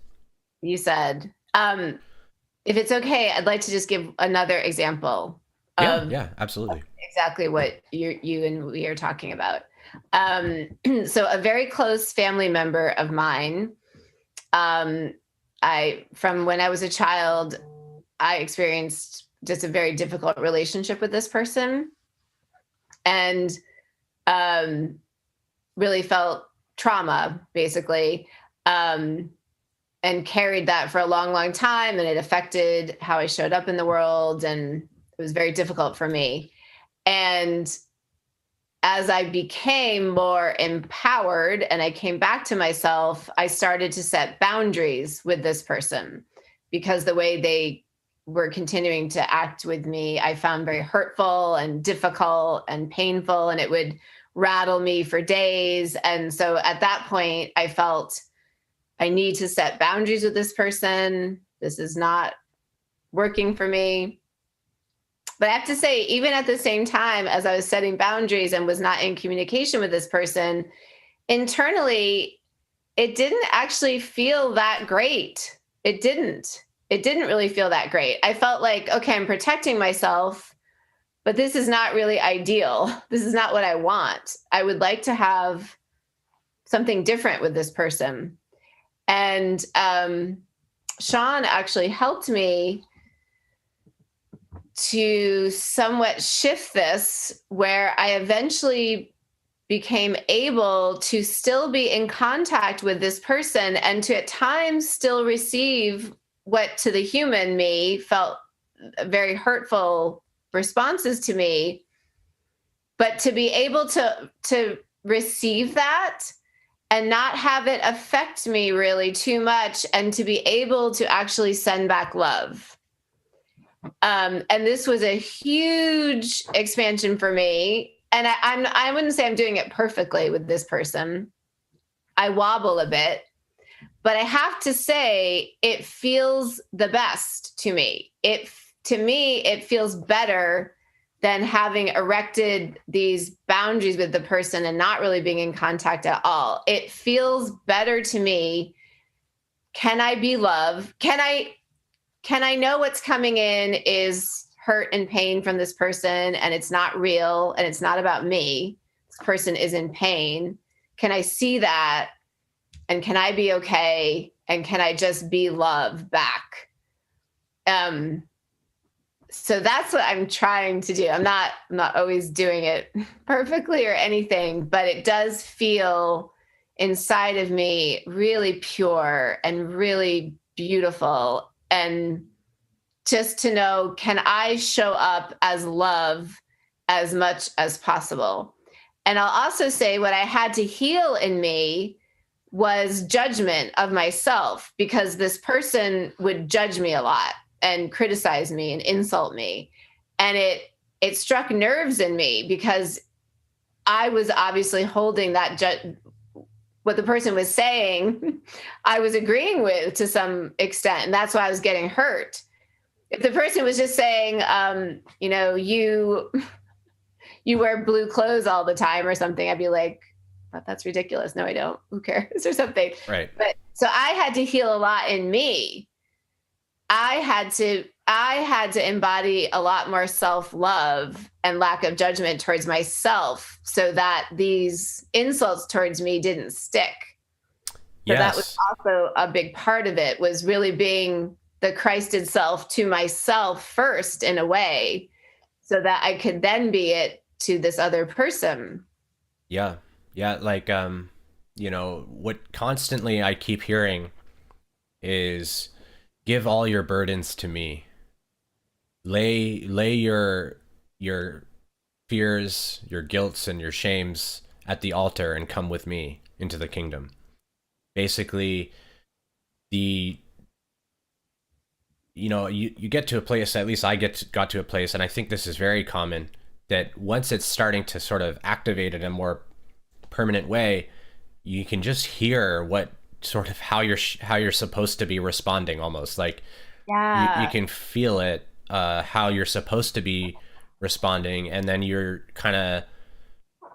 You said, if it's okay, I'd like to just give another example of
absolutely.
Exactly what you and we are talking about. So a very close family member of mine, from when I was a child, I experienced just a very difficult relationship with this person, and really felt trauma, basically, and carried that for a long, long time. And it affected how I showed up in the world, and it was very difficult for me. And as I became more empowered and I came back to myself, I started to set boundaries with this person, because the way they were continuing to act with me, I found very hurtful and difficult and painful, and it would rattle me for days. And so at that point, I felt I need to set boundaries with this person. This is not working for me. But I have to say, even at the same time as I was setting boundaries and was not in communication with this person, internally, it didn't actually feel that great. It didn't really feel that great. I felt like, okay, I'm protecting myself, but this is not really ideal. This is not what I want. I would like to have something different with this person. And Sean actually helped me to somewhat shift this, where I eventually became able to still be in contact with this person, and to at times still receive what to the human me felt very hurtful responses to me, but to be able to receive that and not have it affect me really too much, and to be able to actually send back love. And this was a huge expansion for me. And I wouldn't say I'm doing it perfectly with this person. I wobble a bit, but I have to say it feels the best to me. To me, it feels better than having erected these boundaries with the person and not really being in contact at all. It feels better to me can I be love? Can I know what's coming in is hurt and pain from this person, and it's not real and it's not about me? This person is in pain. Can I see that? And can I be okay? And can I just be love back? So that's what I'm trying to do. I'm not always doing it perfectly or anything, but it does feel inside of me really pure and really beautiful. And just to know, can I show up as love as much as possible? And I'll also say what I had to heal in me was judgment of myself, because this person would judge me a lot and criticize me and insult me. And it struck nerves in me because I was obviously holding that what the person was saying, I was agreeing with to some extent. And that's why I was getting hurt. If the person was just saying, you wear blue clothes all the time or something, I'd be like, but that's ridiculous. No, I don't. Who cares? Or something.
Right.
But so I had to heal a lot in me. I had to embody a lot more self-love and lack of judgment towards myself so that these insults towards me didn't stick. So
Yes.
that was also a big part of it, was really being the Christed self to myself first, in a way, so that I could then be it to this other person.
Yeah. Yeah. Like, what constantly I keep hearing is, give all your burdens to me. Lay your fears, your guilts, and your shames at the altar and come with me into the kingdom. Basically, you get to a place, at least I got to a place, and I think this is very common, that once it's starting to sort of activate in a more permanent way, you can just hear what sort of how you're supposed to be responding, almost like you can feel it, how you're supposed to be responding, and then you're kind of,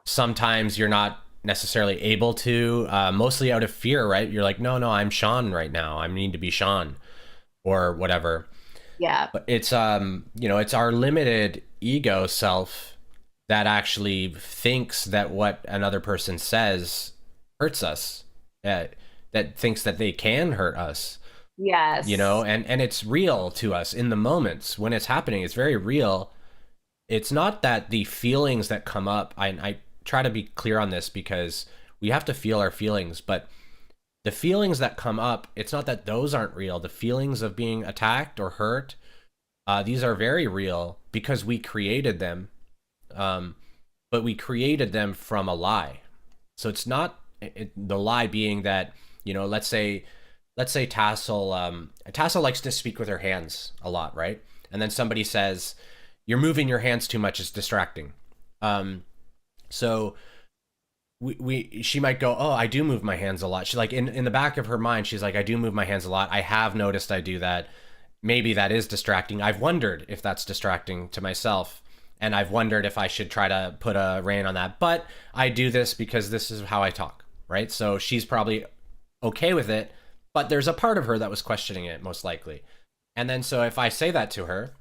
sometimes you're not necessarily able to, mostly out of fear, right? You're like, no, I'm Sean right now, I need to be Sean or whatever.
Yeah.
But it's it's our limited ego self that actually thinks that what another person says hurts us, that thinks that they can hurt us.
Yes.
And it's real to us in the moments when it's happening. It's very real. It's not that the feelings that come up, I try to be clear on this because we have to feel our feelings, but the feelings that come up, it's not that those aren't real. The feelings of being attacked or hurt, these are very real because we created them. But we created them from a lie. So it's not the lie being that, let's say Tassel likes to speak with her hands a lot, right? And then somebody says, you're moving your hands too much, it's distracting. So she might go, oh, I do move my hands a lot. She's like, in the back of her mind, she's like, I do move my hands a lot. I have noticed I do that. Maybe that is distracting. I've wondered if that's distracting to myself. And I've wondered if I should try to put a rein on that. But I do this because this is how I talk, right? So she's probably okay with it, but there's a part of her that was questioning it, most likely. And then so if I say that to her,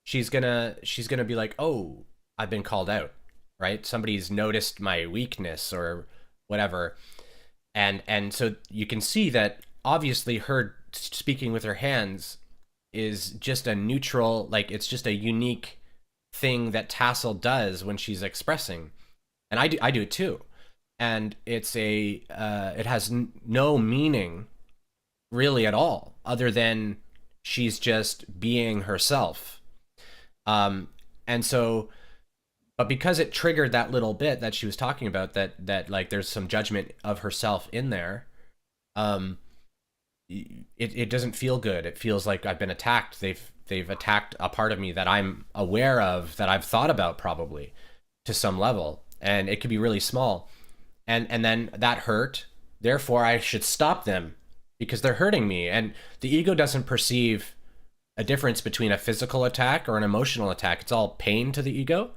she's gonna be like, oh, I've been called out, right? Somebody's noticed my weakness or whatever. And so you can see that obviously her speaking with her hands is just a neutral, like it's just a unique thing that Tassel does when she's expressing, and I do it too, and it's it has no meaning really at all, other than she's just being herself, and so, but because it triggered that little bit that she was talking about, that like there's some judgment of herself in there, it doesn't feel good. It feels like I've been attacked. They've attacked a part of me that I'm aware of, that I've thought about probably to some level, and it could be really small, and then that hurt, therefore I should stop them because they're hurting me. And the ego doesn't perceive a difference between a physical attack or an emotional attack. It's all pain to the ego,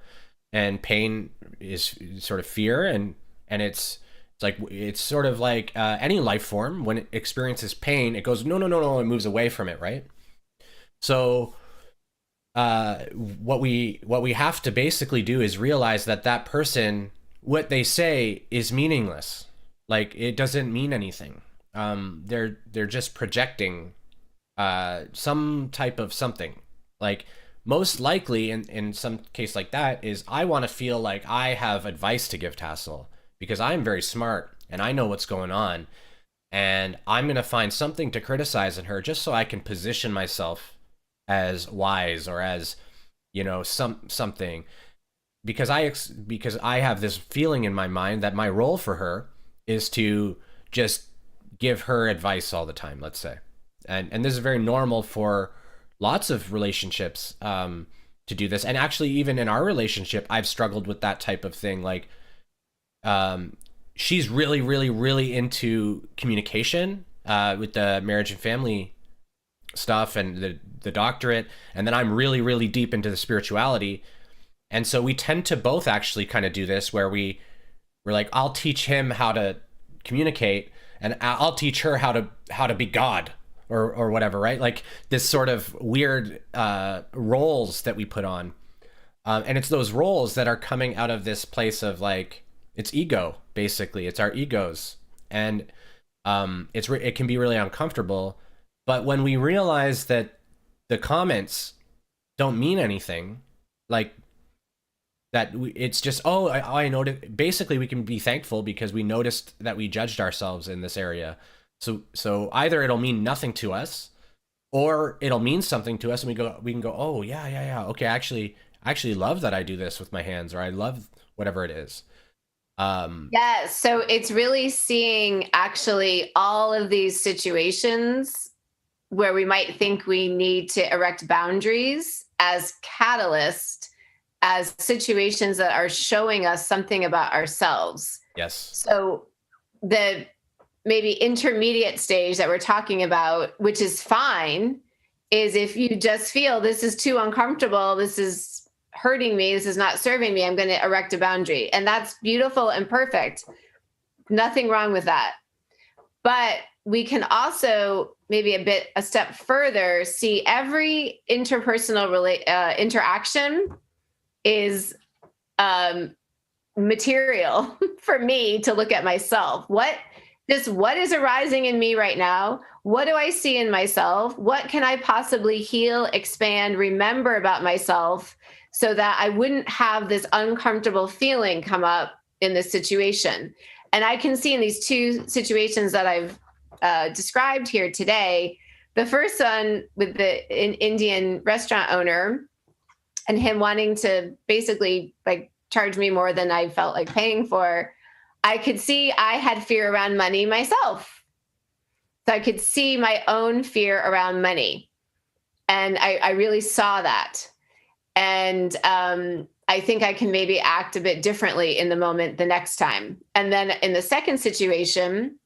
and pain is sort of fear, and it's It's sort of like any life form. When it experiences pain, it goes, no, no, no, no, it moves away from it, right? So what we have to basically do is realize that that person, what they say is meaningless. Like, it doesn't mean anything. They're just projecting some type of something. Like, most likely in some case like that is, I want to feel like I have advice to give Tassel because I'm very smart and I know what's going on, and I'm going to find something to criticize in her just so I can position myself as wise, or as, something, because I have this feeling in my mind that my role for her is to just give her advice all the time, let's say. And this is very normal for lots of relationships, to do this. And actually, even in our relationship, I've struggled with that type of thing. Like, she's really, really, really into communication, with the marriage and family stuff and the doctorate, and then I'm really, really deep into the spirituality. And so we tend to both actually kind of do this, where we're like, I'll teach him how to communicate, and I'll teach her how to be God, or whatever, right? Like, this sort of weird roles that we put on, and it's those roles that are coming out of this place of, like, it's ego, basically. It's our egos, and it can be really uncomfortable. But when we realize that the comments don't mean anything, like that, it's just, oh, I noticed. Basically, we can be thankful because we noticed that we judged ourselves in this area. So either it'll mean nothing to us, or it'll mean something to us, and we can go, oh yeah, yeah, yeah, okay, I actually love that I do this with my hands, or I love whatever it is.
Yeah, so it's really seeing actually all of these situations where we might think we need to erect boundaries as catalyst, as situations that are showing us something about ourselves.
Yes.
So the maybe intermediate stage that we're talking about, which is fine, is if you just feel this is too uncomfortable, this is hurting me, this is not serving me, I'm going to erect a boundary. And that's beautiful and perfect. Nothing wrong with that. But we can also maybe a step further see every interpersonal interaction is material for me to look at myself. What is arising in me right now? What do I see in myself? What can I possibly heal, expand, remember about myself so that I wouldn't have this uncomfortable feeling come up in this situation? And I can see in these two situations that I've described here today, the first one with an Indian restaurant owner and him wanting to basically like charge me more than I felt like paying for, I could see I had fear around money myself. So I could see my own fear around money. And I really saw that. And I think I can maybe act a bit differently in the moment the next time. And then in the second situation,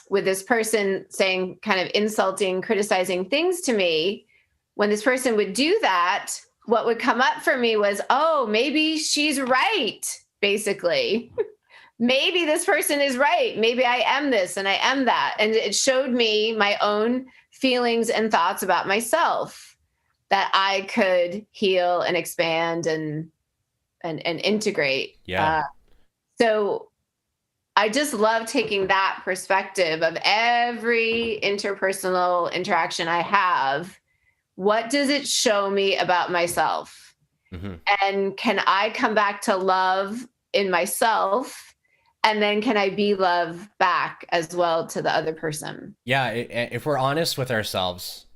with this person saying kind of insulting, criticizing things to me, when this person would do that, what would come up for me was, oh, maybe she's right, basically. Maybe this person is right. Maybe I am this and I am that. And it showed me my own feelings and thoughts about myself that I could heal and expand and integrate.
Yeah.
So I just love taking that perspective of every interpersonal interaction I have. What does it show me about myself?
Mm-hmm.
And can I come back to love in myself? And then can I be love back as well to the other person?
Yeah. If we're honest with ourselves,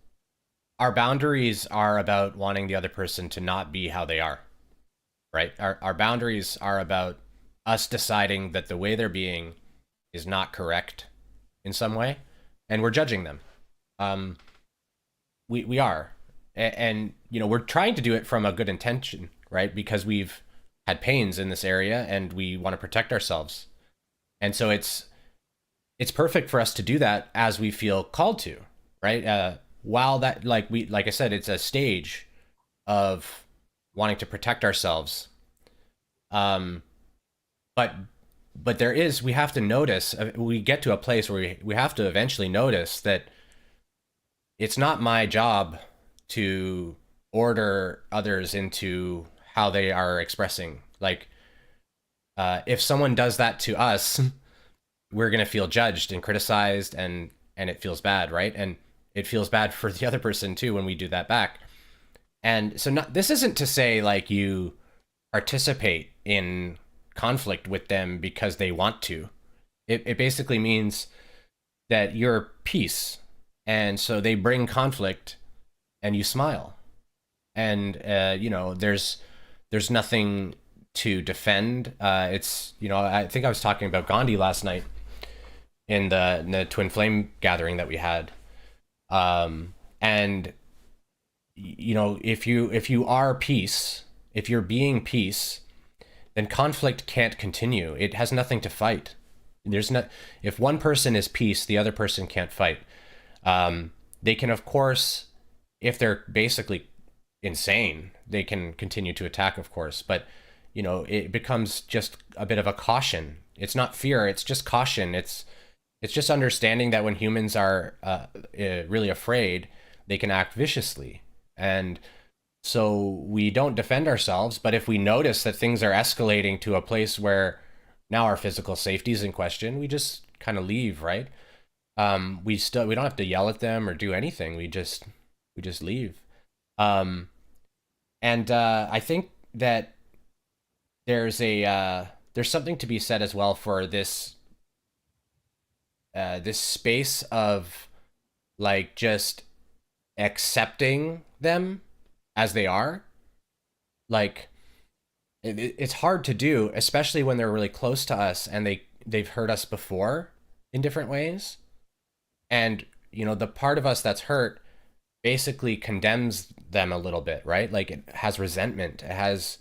our boundaries are about wanting the other person to not be how they are, right? Our boundaries are about us deciding that the way they're being is not correct in some way, and we're judging them. We are, and we're trying to do it from a good intention, right? Because we've had pains in this area, and we want to protect ourselves, and so it's perfect for us to do that as we feel called to, right? While that, like I said, it's a stage of wanting to protect ourselves. But but we have to notice, we get to a place where we have to eventually notice that it's not my job to order others into how they are expressing. Like, if someone does that to us, we're going to feel judged and criticized, and it feels bad, right? And it feels bad for the other person too when we do that back. And so this isn't to say like you participate in conflict with them because they want to. It basically means that you're peace, and so they bring conflict and you smile, and there's nothing to defend. It's, I think I was talking about Gandhi last night in the Twin Flame gathering that we had. And if you are peace, if you're being peace, then conflict can't continue. It has nothing to fight. If one person is peace, the other person can't fight. They can, of course, if they're basically insane, they can continue to attack, of course, but it becomes just a bit of a caution. It's not fear, it's just caution. It's just understanding that when humans are really afraid, they can act viciously. And so we don't defend ourselves, but if we notice that things are escalating to a place where now our physical safety is in question, we just kind of leave, right? We don't have to yell at them or do anything. We just leave. And I think that there's something to be said as well for this space of like just accepting them as they are. Like it's hard to do, especially when they're really close to us and they've hurt us before in different ways. And the part of us that's hurt basically condemns them a little bit, right? Like it has resentment, it has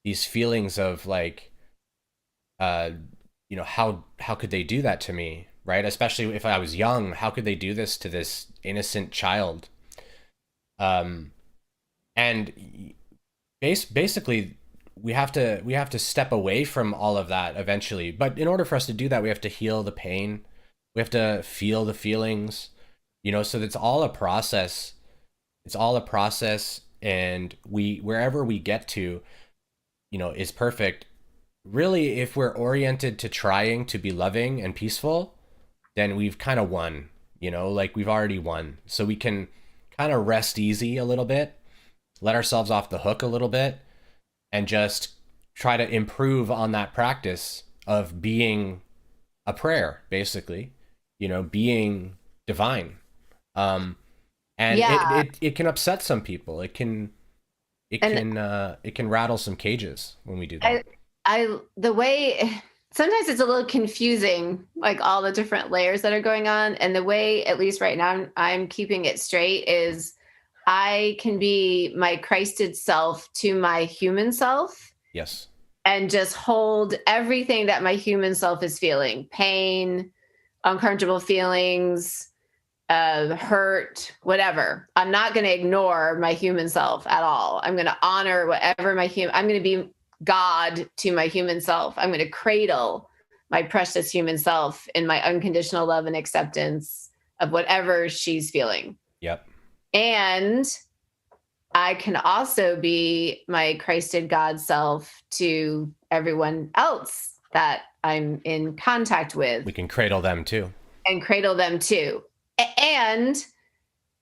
these feelings of like how could they do that to me, right? Especially if I was young, how could they do this to this innocent child? And basically we have to step away from all of that eventually. But in order for us to do that, we have to heal the pain. We have to feel the feelings, so it's all a process. It's all a process, and wherever we get to, is perfect. Really, if we're oriented to trying to be loving and peaceful, then we've kind of won, like we've already won. So we can kind of rest easy a little bit, let ourselves off the hook a little bit, and just try to improve on that practice of being a prayer, basically, being divine. And
Yeah.
it can upset some people. It can rattle some cages when we do that.
The way sometimes it's a little confusing, like all the different layers that are going on. And the way, at least right now, I'm keeping it straight is I can be my Christed self to my human self.
Yes.
And just hold everything that my human self is feeling: pain, uncomfortable feelings, hurt, whatever. I'm not going to ignore my human self at all. I'm going to honor whatever I'm going to be God to my human self. I'm going to cradle my precious human self in my unconditional love and acceptance of whatever she's feeling.
Yep.
And I can also be my Christed God self to everyone else that I'm in contact with.
We can cradle them too.
And cradle them too. And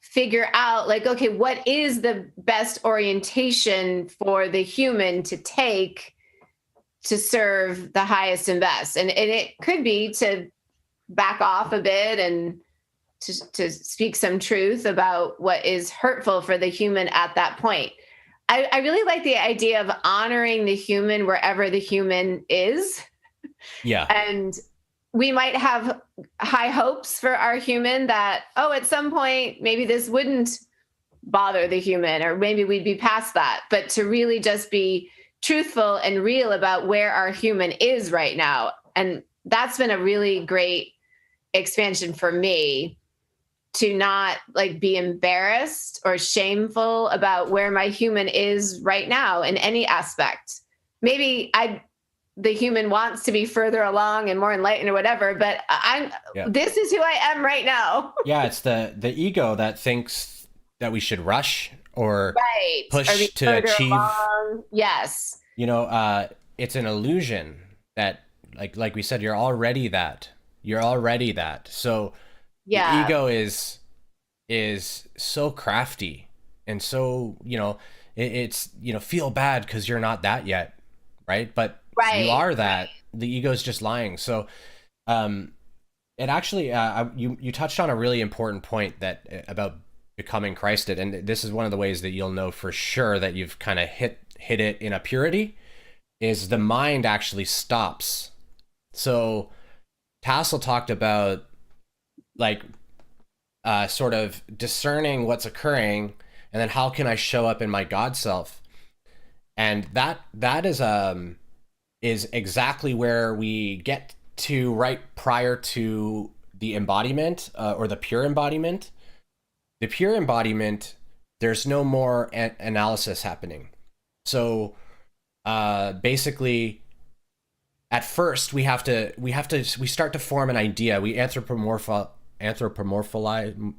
figure out like, okay, what is the best orientation for the human to take to serve the highest and best? And it could be to back off a bit and to speak some truth about what is hurtful for the human at that point. I really like the idea of honoring the human wherever the human is.
Yeah.
And we might have high hopes for our human that, at some point, maybe this wouldn't bother the human, or maybe we'd be past that. But to really just be truthful and real about where our human is right now. And that's been a really great expansion for me, to not like be embarrassed or shameful about where my human is right now in any aspect. Maybe the human wants to be further along and more enlightened or whatever, but
Yeah.
this is who I am right now.
Yeah, it's the ego that thinks that we should rush or
Right. Or be
push to
further
achieve.
along. Yes.
You know, it's an illusion that, like we said, you're already that. You're already that. So the
Yeah.
ego is so crafty and so, it's, feel bad because you're not that yet, right? But you
Right.
are that. The ego is just lying. So um it actually, you touched on a really important point that about becoming Christed, and this is one of the ways that you'll know for sure that you've kind of hit it in a purity, is the mind actually stops. So Tassel talked about, like, sort of discerning what's occurring, and then how can I show up in my God self, and that is exactly where we get to right prior to the embodiment, or the pure embodiment. The pure embodiment, there's no more analysis happening. So basically, at first we start to form an idea. We anthropomorphalize.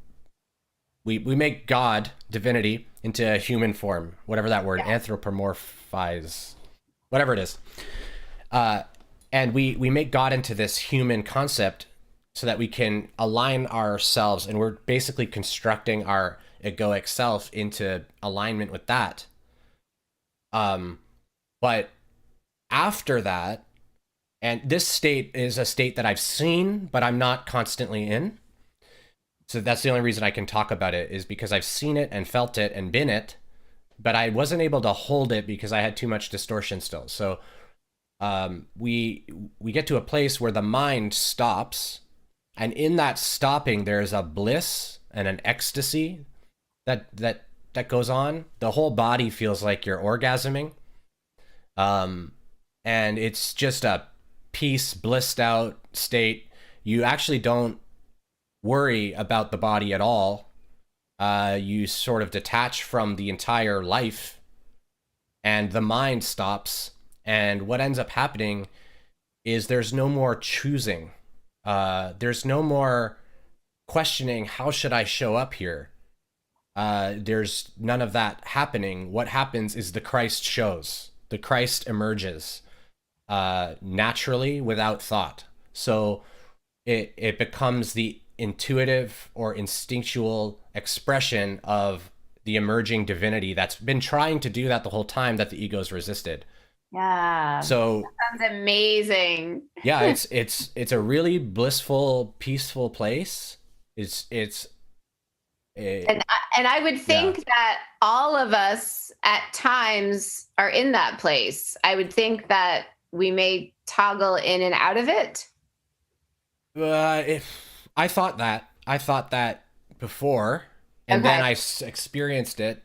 We make God, divinity, into a human form, whatever that word, anthropomorphize, whatever it is. And we make God into this human concept so that we can align ourselves, and we're basically constructing our egoic self into alignment with that. But after that, and this state is a state that I've seen, but I'm not constantly in. So that's the only reason I can talk about it, is because I've seen it and felt it and been it, but I wasn't able to hold it because I had too much distortion still. So we get to a place where the mind stops, and in that stopping there's a bliss and an ecstasy that goes on. The whole body feels like you're orgasming, and it's just a peace, blissed out state. You actually don't worry about the body at all. You sort of detach from the entire life, and the mind stops. And what ends up happening is there's no more choosing. There's no more questioning, how should I show up here? There's none of that happening. What happens is the Christ shows. The Christ emerges naturally, without thought. So it becomes the intuitive or instinctual expression of the emerging divinity that's been trying to do that the whole time, that the ego's resisted.
Yeah.
So
that sounds amazing.
yeah, it's a really blissful, peaceful place.
And I would think that all of us at times are in that place. I would think that we may toggle in and out of it.
If I thought that before, and then I experienced it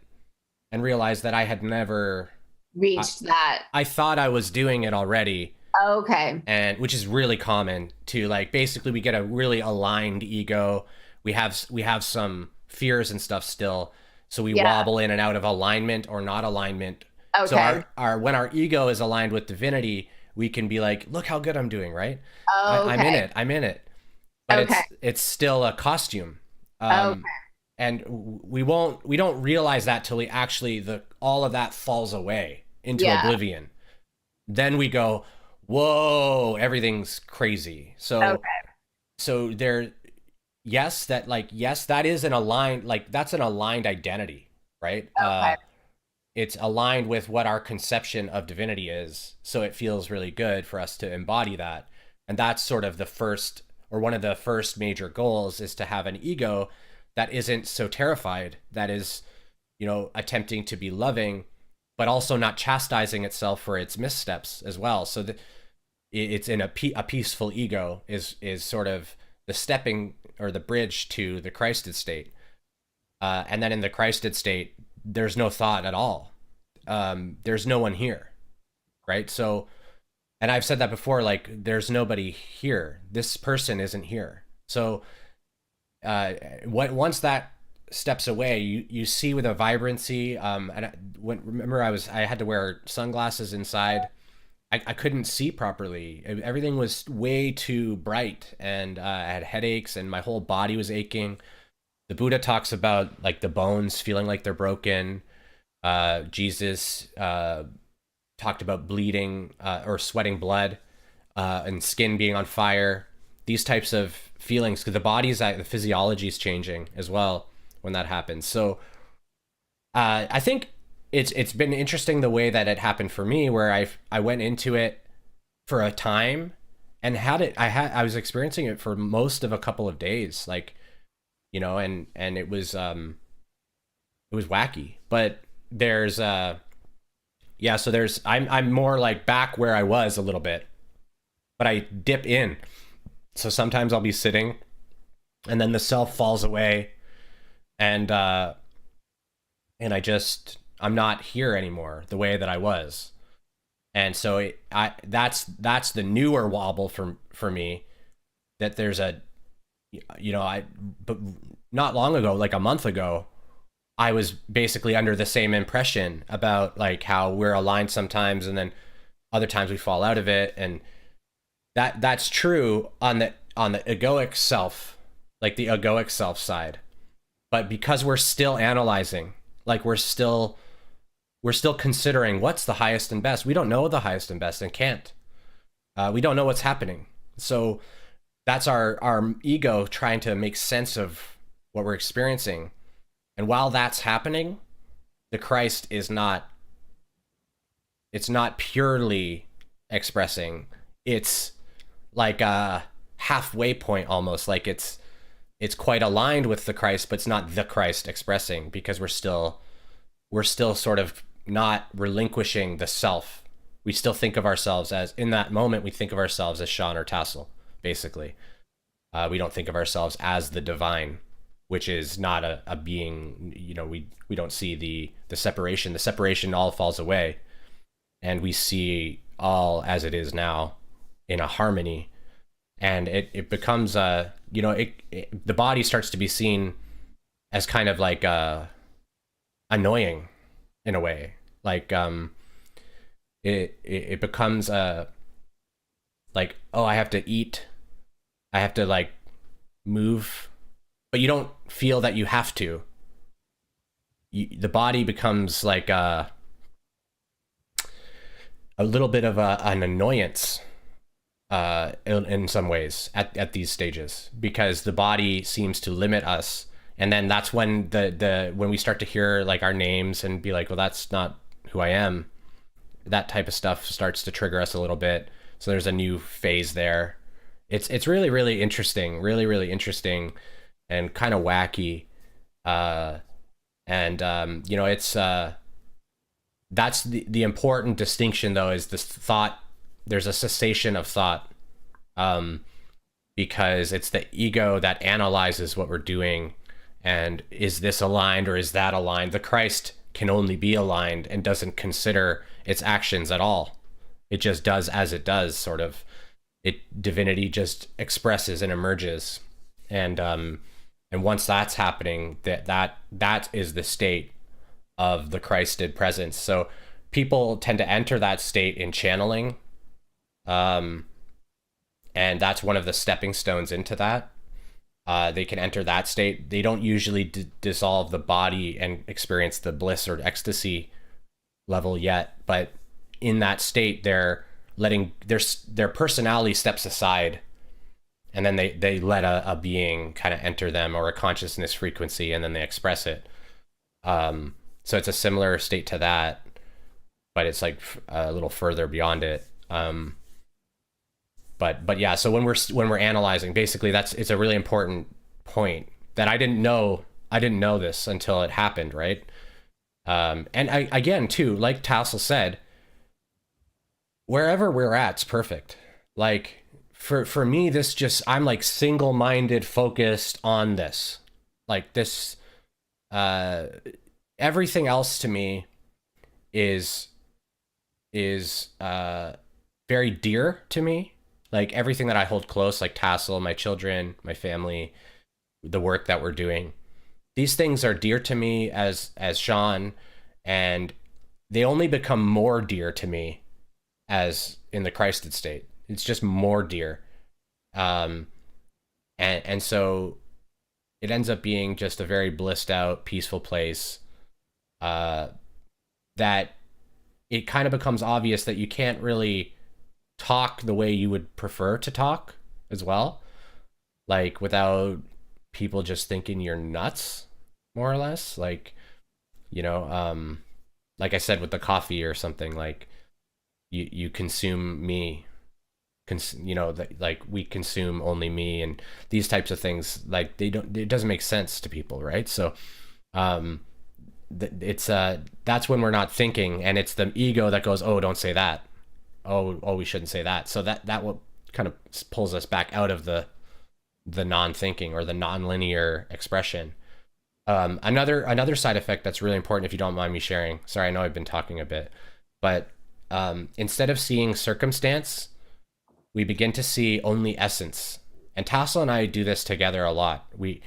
and realized that I had never
reached that.
I thought I was doing it already.
Okay.
And which is really common to, like, basically we get a really aligned ego. We have some fears and stuff still, so we wobble in and out of alignment or not alignment.
Okay.
So our when our ego is aligned with divinity, we can be like, look how good I'm doing, right?
Okay.
I'm in it. But it's still a costume. And we don't realize that till we actually, all of that falls away into oblivion. Then we go, whoa, everything's crazy. So so there, that is an aligned, that's an aligned identity, right? It's aligned with what our conception of divinity is, so it feels really good for us to embody that. And that's sort of the first, or one of the first major goals, is to have an ego that isn't so terrified, that is, attempting to be loving, but also not chastising itself for its missteps as well. So that it's in a peaceful ego is sort of the stepping or the bridge to the Christed state. And then in the Christed state, there's no thought at all. There's no one here, right? So, and I've said that before, like, there's nobody here. This person isn't here. So once that steps away, you see with a vibrancy. And remember, I had to wear sunglasses inside, I couldn't see properly. Everything was way too bright, and I had headaches, and my whole body was aching. The Buddha talks about like the bones feeling like they're broken. Jesus talked about bleeding or sweating blood, and skin being on fire. These types of feelings, because the physiology is changing as well when that happens. So I think it's been interesting the way that it happened for me, where I went into it for a time and I was experiencing it for most of a couple of days, like, and it was wacky. But there's yeah, so I'm more like back where I was a little bit, but I dip in. So sometimes I'll be sitting and then the self falls away, and I'm not here anymore the way that I was. And so that's the newer wobble for me, that there's but not long ago, like a month ago, I was basically under the same impression about like how we're aligned sometimes, and then other times we fall out of it. And that's true on the egoic self, like the egoic self side. But because we're still analyzing, like we're still considering what's the highest and best. We don't know the highest and best, and can't. We don't know what's happening. So that's our ego trying to make sense of what we're experiencing. And while that's happening, the Christ is not, it's not purely expressing. It's like a halfway point almost, like it's quite aligned with the Christ, but it's not the Christ expressing, because we're still sort of not relinquishing the self. We still think of ourselves as, in that moment, we think of ourselves as Sean or Tassel, basically. We don't think of ourselves as the divine, which is not a being. We don't see the separation. The separation all falls away, and we see all as it is now, in a harmony. And it becomes the body starts to be seen as kind of like annoying in a way. Like it becomes like, oh, I have to eat, I have to like move, but you don't feel that you have to. The body becomes like a little bit of an annoyance in some ways at these stages, because the body seems to limit us. And then that's when when we start to hear like our names and be like, well, that's not who I am. That type of stuff starts to trigger us a little bit. So there's a new phase there. It's really, really interesting, really, really interesting, and kind of wacky. It's that's the important distinction, though, is this thought. There's a cessation of thought, because it's the ego that analyzes what we're doing, and is this aligned or is that aligned? The Christ can only be aligned and doesn't consider its actions at all. It just does as it does, sort of. Divinity just expresses and emerges, and once that's happening, that is the state of the Christed presence. So people tend to enter that state in channeling, and that's one of the stepping stones into that. They can enter that state. They don't usually dissolve the body and experience the bliss or ecstasy level yet, but in that state, they're letting their personality steps aside, and then they let a being kind of enter them, or a consciousness frequency, and then they express it. So it's a similar state to that, but it's like a little further beyond it. But yeah, so when we're analyzing, basically it's a really important point that I didn't know this until it happened, right? And again too, like Tassel said, wherever we're at's perfect. Like for me, this just, I'm like single-minded, focused on this. Like this, everything else to me is very dear to me. Like everything that I hold close, like Tassel, my children, my family, the work that we're doing, these things are dear to me as Sean, and they only become more dear to me as in the Christed state. It's just more dear. Um, and so it ends up being just a very blissed out, peaceful place. That it kind of becomes obvious that you can't really talk the way you would prefer to talk as well, like without people just thinking you're nuts, more or less. Like, you know, like I said with the coffee or something, like you consume me, you know, like we consume only me, and these types of things, like they don't, it doesn't make sense to people, right? So um it's that's when we're not thinking, and it's the ego that goes, oh, don't say that, oh, we shouldn't say that. So that what kind of pulls us back out of the non-thinking or the non-linear expression. Another side effect that's really important, if you don't mind me sharing, sorry, I know I've been talking a bit, but instead of seeing circumstance, we begin to see only essence. And Tassel and I do this together a lot. We're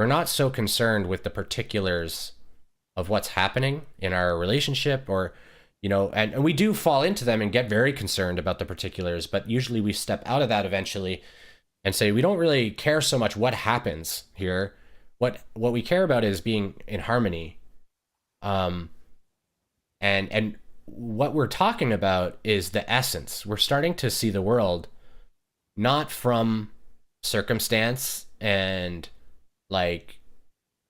not so concerned with the particulars of what's happening in our relationship, or, you know, and we do fall into them and get very concerned about the particulars, but usually we step out of that eventually and say we don't really care so much what happens here. What we care about is being in harmony. And what we're talking about is the essence. We're starting to see the world not from circumstance and, like,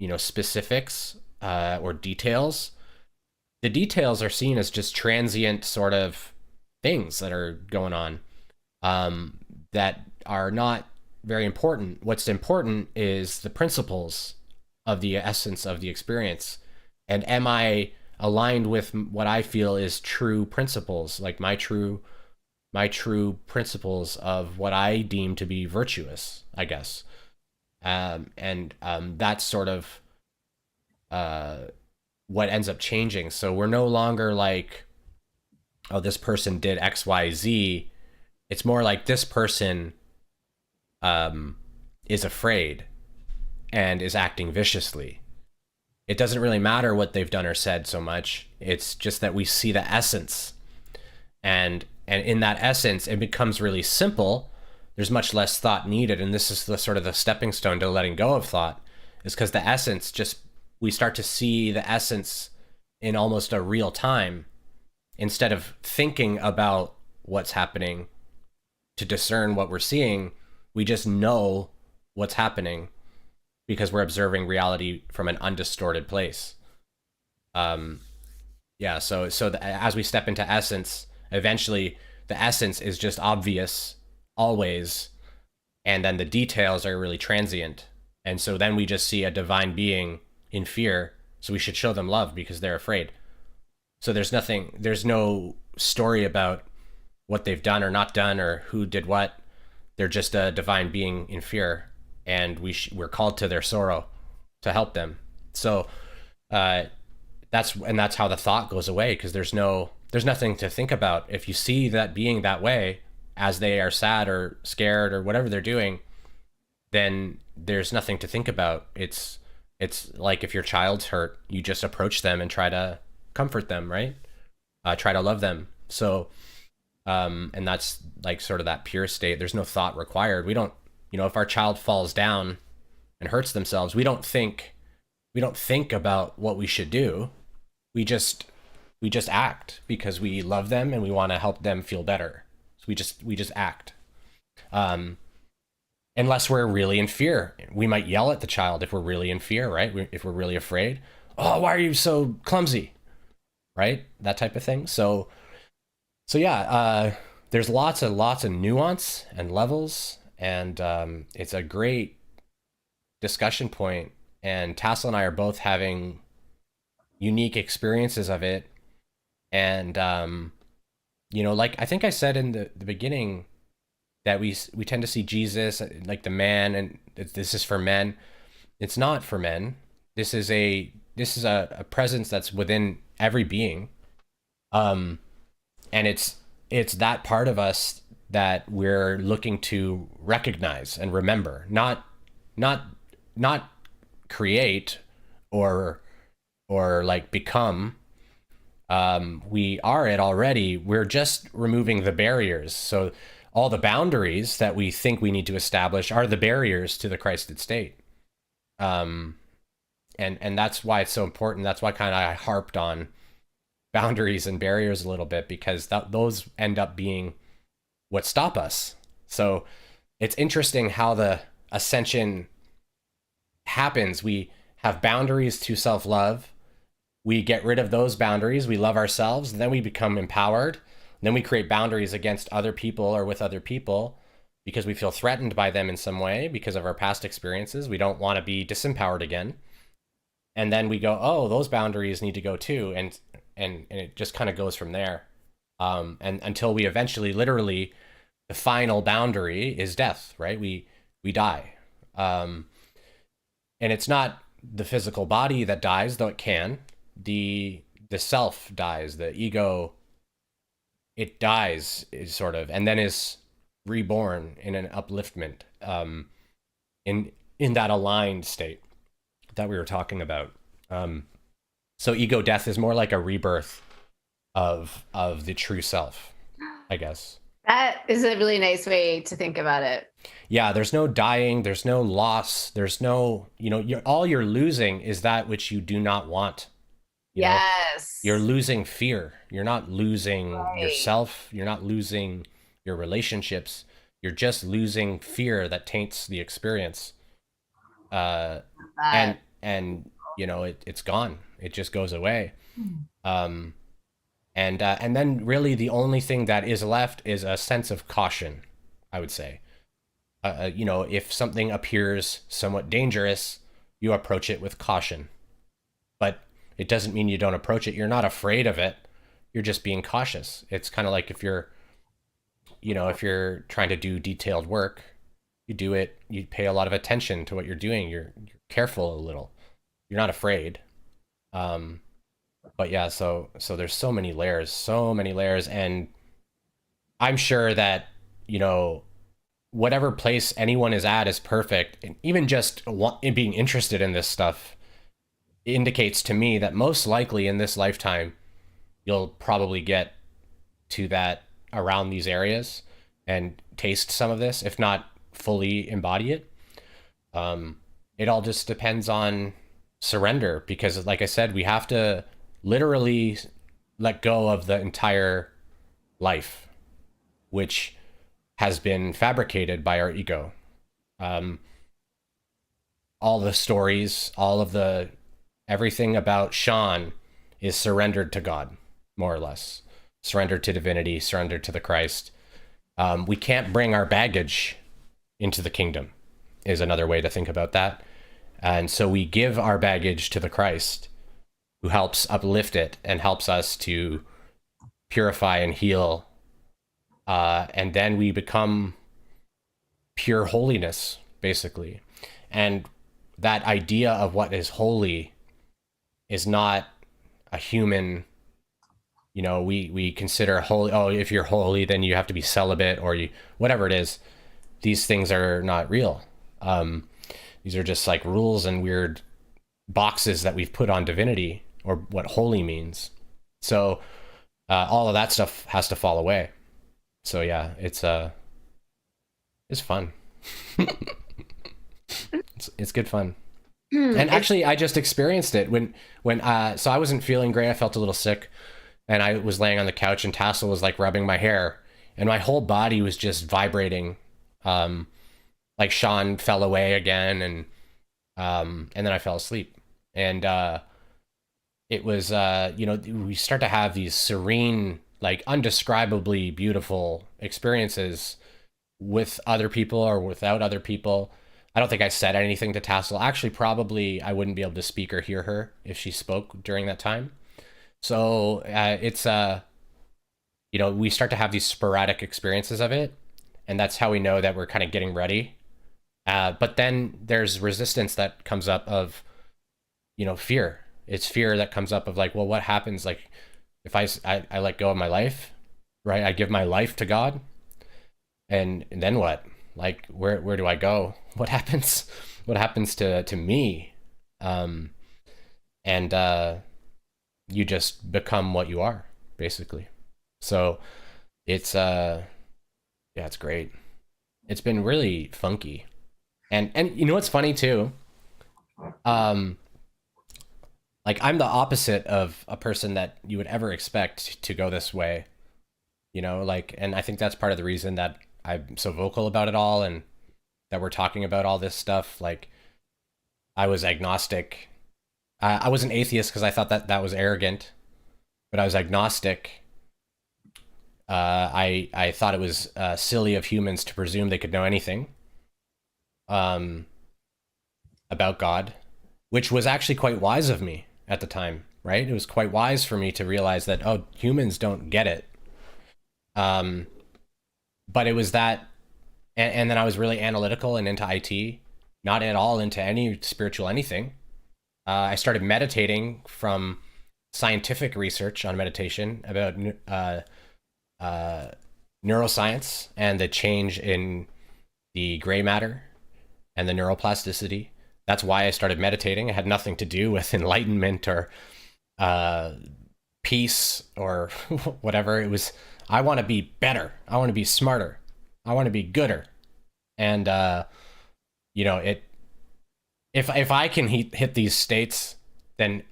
you know, specifics or details. The details are seen as just transient sort of things that are going on, that are not very important. What's important is the principles of the essence of the experience. And am I aligned with what I feel is true principles, like my true principles of what I deem to be virtuous, I guess. And that's sort of what ends up changing. So we're no longer like, oh, this person did X, Y, Z. It's more like this person is afraid and is acting viciously. It doesn't really matter what they've done or said so much. It's just that we see the essence. And in that essence, it becomes really simple. There's much less thought needed. And this is the sort of the stepping stone to letting go of thought, is because the essence just, we start to see the essence in almost a real time, instead of thinking about what's happening to discern what we're seeing. We just know what's happening because we're observing reality from an undistorted place. Yeah. So as we step into essence, eventually the essence is just obvious always, and then the details are really transient. And so then we just see a divine being in fear, so we should show them love because they're afraid. So there's no story about what they've done or not done or who did what. They're just a divine being in fear, and we're called to their sorrow to help them. So that's how the thought goes away, because there's nothing to think about. If you see that being that way, as they are sad or scared or whatever they're doing, then there's nothing to think about. It's like if your child's hurt, you just approach them and try to comfort them, right? Try to love them. So, and that's like sort of that pure state. There's no thought required. We don't, if our child falls down and hurts themselves, we don't think about what we should do. We just act because we love them and we want to help them feel better. So we just act. Unless we're really in fear. We might yell at the child if we're really in fear, right? If we're really afraid. Oh, why are you so clumsy? Right? That type of thing. So yeah, there's lots and lots of nuance and levels, and it's a great discussion point. And Tassel and I are both having unique experiences of it. And, like I think I said in the beginning, that we tend to see Jesus like the man, and this is for men. It's not for men. This is a presence that's within every being. And it's that part of us that we're looking to recognize and remember, not create or like become. We are it already. We're just removing the barriers. So all the boundaries that we think we need to establish are the barriers to the Christed state. And that's why it's so important. That's why kind of I harped on boundaries and barriers a little bit, because those end up being what stop us. So it's interesting how the ascension happens. We have boundaries to self-love. We get rid of those boundaries. We love ourselves. Then we become empowered. Then we create boundaries against other people or with other people because we feel threatened by them in some way because of our past experiences. We don't want to be disempowered again. And then we go, oh, those boundaries need to go too. And it just kind of goes from there. And until we eventually, literally, the final boundary is death, right? We die. And it's not the physical body that dies, though it can. The self dies, the ego, it dies, is sort of, and then is reborn in an upliftment, in that aligned state that we were talking about. So ego death is more like a rebirth of the true self, I guess.
That is a really nice way to think about it.
Yeah, there's no dying, there's no loss, there's no, all you're losing is that which you do not want.
Yes.
You're losing fear. You're not losing
Right.
yourself. You're not losing your relationships. You're just losing fear that taints the experience. And it's gone. It just goes away. And then really the only thing that is left is a sense of caution, I would say. If something appears somewhat dangerous, you approach it with caution. But it doesn't mean you don't approach it. You're not afraid of it. You're just being cautious. It's kind of like if you're trying to do detailed work, you do it, you pay a lot of attention to what you're doing. You're careful a little. You're not afraid. But yeah, so there's so many layers, and I'm sure that, whatever place anyone is at is perfect. And even just being interested in this stuff indicates to me that most likely in this lifetime, you'll probably get to that around these areas and taste some of this, if not fully embody it. It all just depends on surrender, because like I said, we have to literally let go of the entire life, which has been fabricated by our ego. All the stories, everything about Sean is surrendered to God, more or less. Surrendered to divinity, surrendered to the Christ. We can't bring our baggage into the kingdom, is another way to think about that. And so we give our baggage to the Christ, who helps uplift it and helps us to purify and heal. And then we become pure holiness, basically. And that idea of what is holy is not a human, we consider holy, oh, if you're holy, then you have to be celibate, or whatever it is. These things are not real. These are just like rules and weird boxes that we've put on divinity, or what holy means. So all of that stuff has to fall away. So yeah, it's fun. it's good fun. And actually, I just experienced it when so I wasn't feeling great. I felt a little sick, and I was laying on the couch, and Tassel was like rubbing my hair, and my whole body was just vibrating. Like Sean fell away again, and then I fell asleep, and it was we start to have these serene, like undescribably beautiful experiences with other people or without other people. I don't think I said anything to Tassel. Actually, probably I wouldn't be able to speak or hear her if she spoke during that time. So it's we start to have these sporadic experiences of it, and that's how we know that we're kind of getting ready. But then there's resistance that comes up of, fear. It's fear that comes up of like, well, what happens? Like if I let go of my life, right? I give my life to God, and then what? Like, where do I go? What happens? What happens to me? And you just become what you are, basically. So it's yeah, it's great. It's been really funky. And you know what's funny too? Um like I'm the opposite of a person that you would ever expect to go this way, you know, like, and I think that's part of the reason that I'm so vocal about it all, and that we're talking about all this stuff. Like, I was agnostic. I was an atheist because I thought that that was arrogant, but I was agnostic. I thought it was silly of humans to presume they could know anything um, about God, which was actually quite wise of me at the time, right? It was quite wise for me to realize that, oh, humans don't get it. Um, but it was that, and then I was really analytical and into IT, not at all into any spiritual anything. I started meditating from scientific research on meditation about neuroscience and the change in the gray matter and the neuroplasticity. That's why I started meditating. It had nothing to do with enlightenment or peace or whatever. It was, I want to be better. I want to be smarter. I want to be gooder. And you know, it, if I can hit these states, then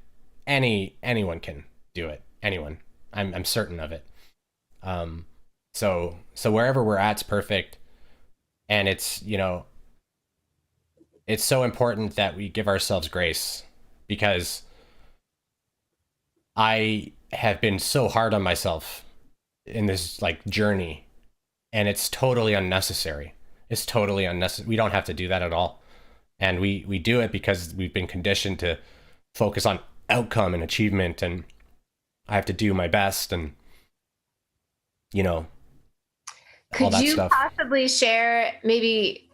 anyone can do it. Anyone. I'm certain of it. So wherever we're at's perfect, and it's, you know, it's so important that we give ourselves grace, because I have been so hard on myself in this like journey, and it's totally unnecessary. It's totally unnecessary. We don't have to do that at all. And we do it because we've been conditioned to focus on outcome and achievement, and I have to do my best, and you know, all
Could
that
you
stuff.
possibly share maybe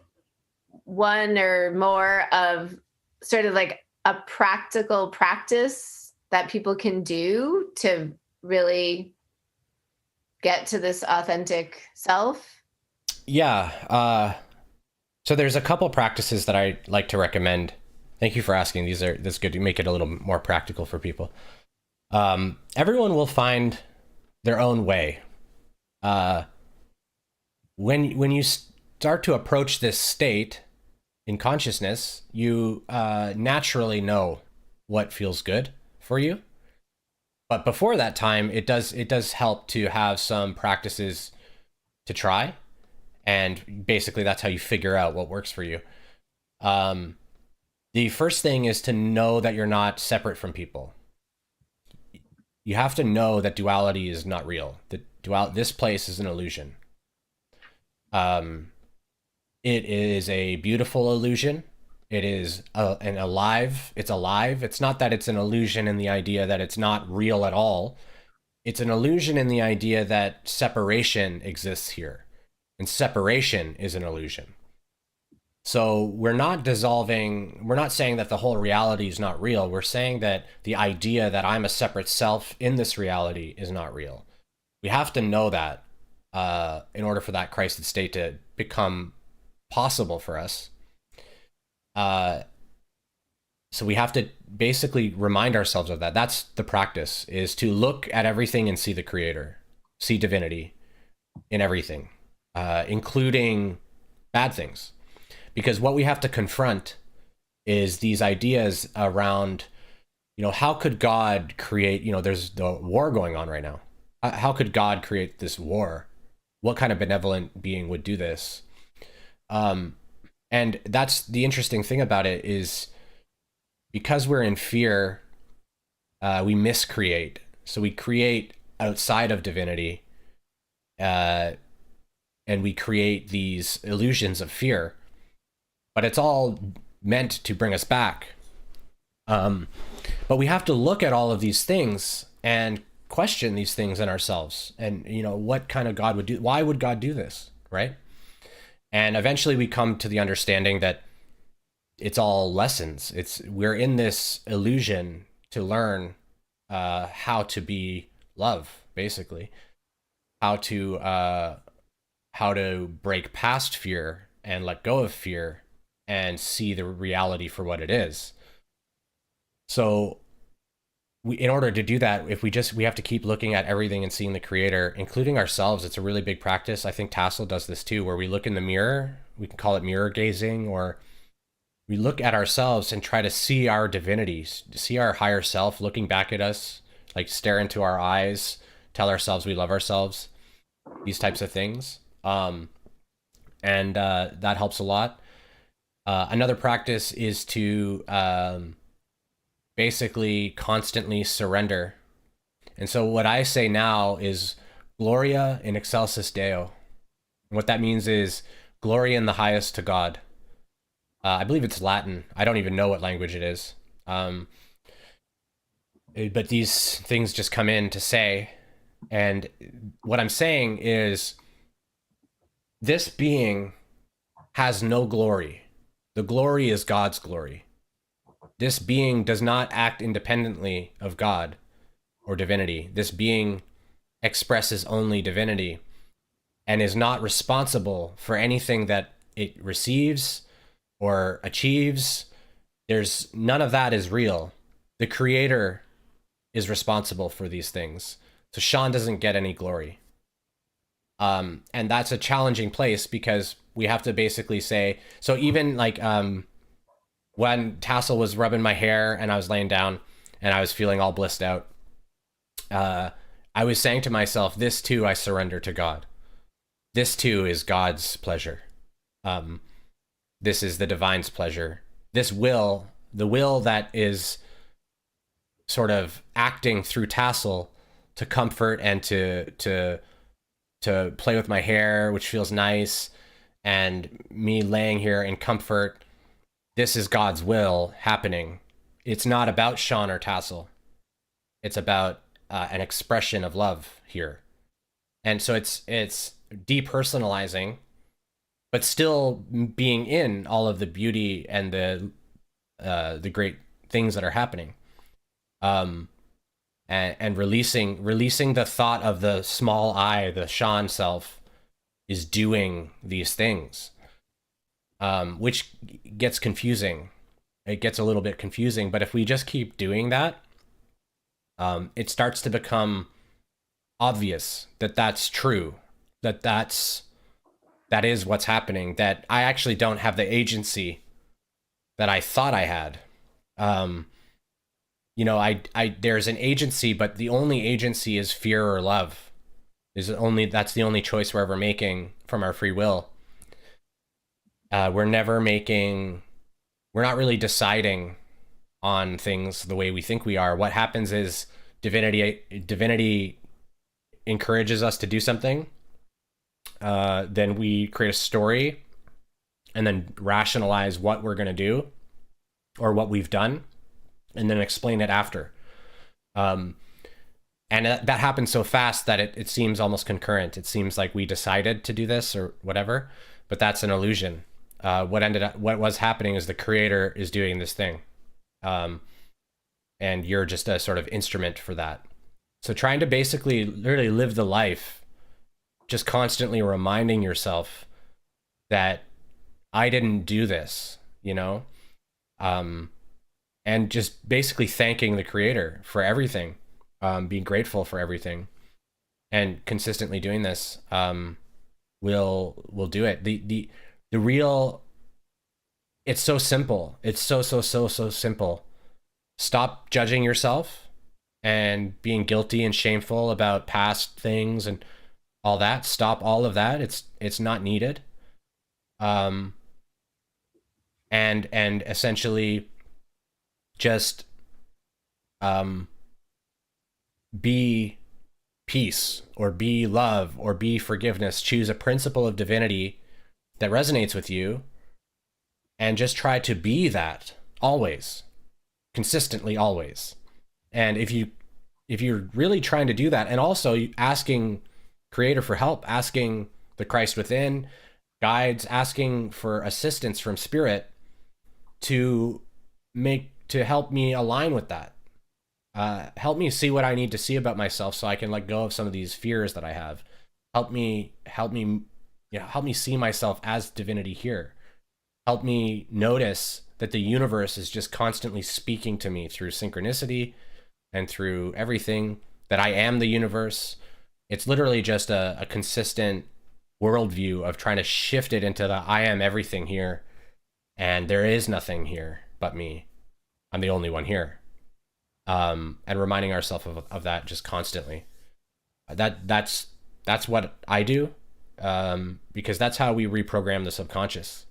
one or more of sort of like a practical practice that people can do to really get to this authentic self?
Yeah. So there's a couple practices that I like to recommend. Thank you for asking. This good to make it a little more practical for people. Everyone will find their own way. When you start to approach this state in consciousness, you naturally know what feels good for you. But before that time, it does help to have some practices to try, and basically that's how you figure out what works for you. Um, the first thing is to know that you're not separate from people. You have to know that duality is not real. This place is an illusion. Um, it is a beautiful illusion. It is an alive. It's alive. It's not that it's an illusion in the idea that it's not real at all. It's an illusion in the idea that separation exists here, and separation is an illusion. So we're not dissolving, we're not saying that the whole reality is not real. We're saying that the idea that I'm a separate self in this reality is not real. We have to know that in order for that Christed state to become possible for us. So we have to basically remind ourselves of that. That's the practice, is to look at everything and see the creator, see divinity in everything, including bad things. Because what we have to confront is these ideas around, you know, how could God create, you know, there's the war going on right now. How could God create this war? What kind of benevolent being would do this? And that's the interesting thing about it, is because we're in fear, we miscreate. So we create outside of divinity, and we create these illusions of fear, but it's all meant to bring us back. But we have to look at all of these things and question these things in ourselves. And, you know, what kind of God would do? Why would God do this? Right? And eventually we come to the understanding that it's all lessons. We're in this illusion to learn how to be love, basically, how to break past fear and let go of fear and see the reality for what it is. So in order to do that, if we have to keep looking at everything and seeing the creator, including ourselves. It's a really big practice. I think Tassel does this too, where we look in the mirror. We can call it mirror gazing, or we look at ourselves and try to see our divinities, see our higher self looking back at us, like stare into our eyes, tell ourselves we love ourselves, these types of things. And that helps a lot. Another practice is to basically constantly surrender. And so what I say now is Gloria in excelsis Deo. And what that means is glory in the highest to God. I believe it's Latin. I don't even know what language it is. But these things just come in to say. And what I'm saying is this being has no glory. The glory is God's glory. This being does not act independently of God or divinity. This being expresses only divinity and is not responsible for anything that it receives or achieves. There's none of that is real. The creator is responsible for these things. So Sean doesn't get any glory. And that's a challenging place because we have to basically say, so even like when Tassel was rubbing my hair and I was laying down and I was feeling all blissed out, I was saying to myself, this too I surrender to God. This too is God's pleasure. This is the divine's pleasure. This will, the will that is sort of acting through Tassel to comfort and to play with my hair, which feels nice, and me laying here in comfort. This is God's will happening. It's not about Sean or Tassel. It's about an expression of love here. And so it's depersonalizing, but still being in all of the beauty and the great things that are happening. And releasing the thought of the small I, the Sean self, is doing these things, which gets confusing. It gets a little bit confusing, but if we just keep doing that, it starts to become obvious that that's true, that is what's happening, that I actually don't have the agency that I thought I had. There's an agency, but the only agency is fear or love. That's the only choice we're ever making from our free will. We're not really deciding on things the way we think we are. What happens is divinity encourages us to do something. Then we create a story and then rationalize what we're going to do or what we've done, and then explain it after. And that happens so fast that it seems almost concurrent. It seems like we decided to do this or whatever, but that's an illusion. What was happening is the creator is doing this thing. And you're just a sort of instrument for that. So trying to basically literally live the life, just constantly reminding yourself that I didn't do this, and just basically thanking the creator for everything, being grateful for everything, and consistently doing this will do it. The real, it's so simple. It's so simple. Stop judging yourself and being guilty and shameful about past things and all that. Stop all of that. It's not needed. And essentially just be peace or be love or be forgiveness. Choose a principle of divinity that resonates with you and just try to be that always, consistently, always. And if you're really trying to do that, and also asking creator for help, asking the Christ within, guides, asking for assistance from spirit to help me align with that. Help me see what I need to see about myself so I can let go of some of these fears that I have. Help me see myself as divinity here. Help me notice that the universe is just constantly speaking to me through synchronicity and through everything, that I am the universe. It's literally just a consistent worldview of trying to shift it into the I am everything here, and there is nothing here but me. I'm the only one here. And reminding ourselves of that just constantly. That's what I do, because that's how we reprogram the subconscious,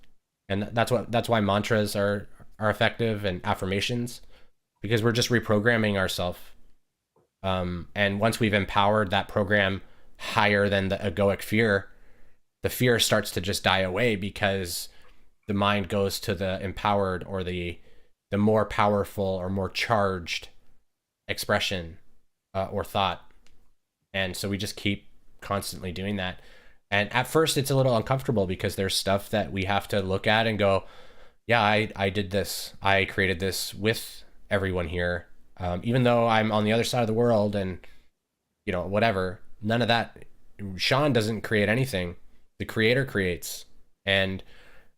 and that's why mantras are effective, and affirmations, because we're just reprogramming ourselves. And once we've empowered that program higher than the egoic fear, the fear starts to just die away, because the mind goes to the empowered, or the more powerful or more charged expression, or thought. And so we just keep constantly doing that. And at first it's a little uncomfortable, because there's stuff that we have to look at and go, yeah, I did this. I created this with everyone here. Even though I'm on the other side of the world, and, whatever, none of that. Sean doesn't create anything. The creator creates, and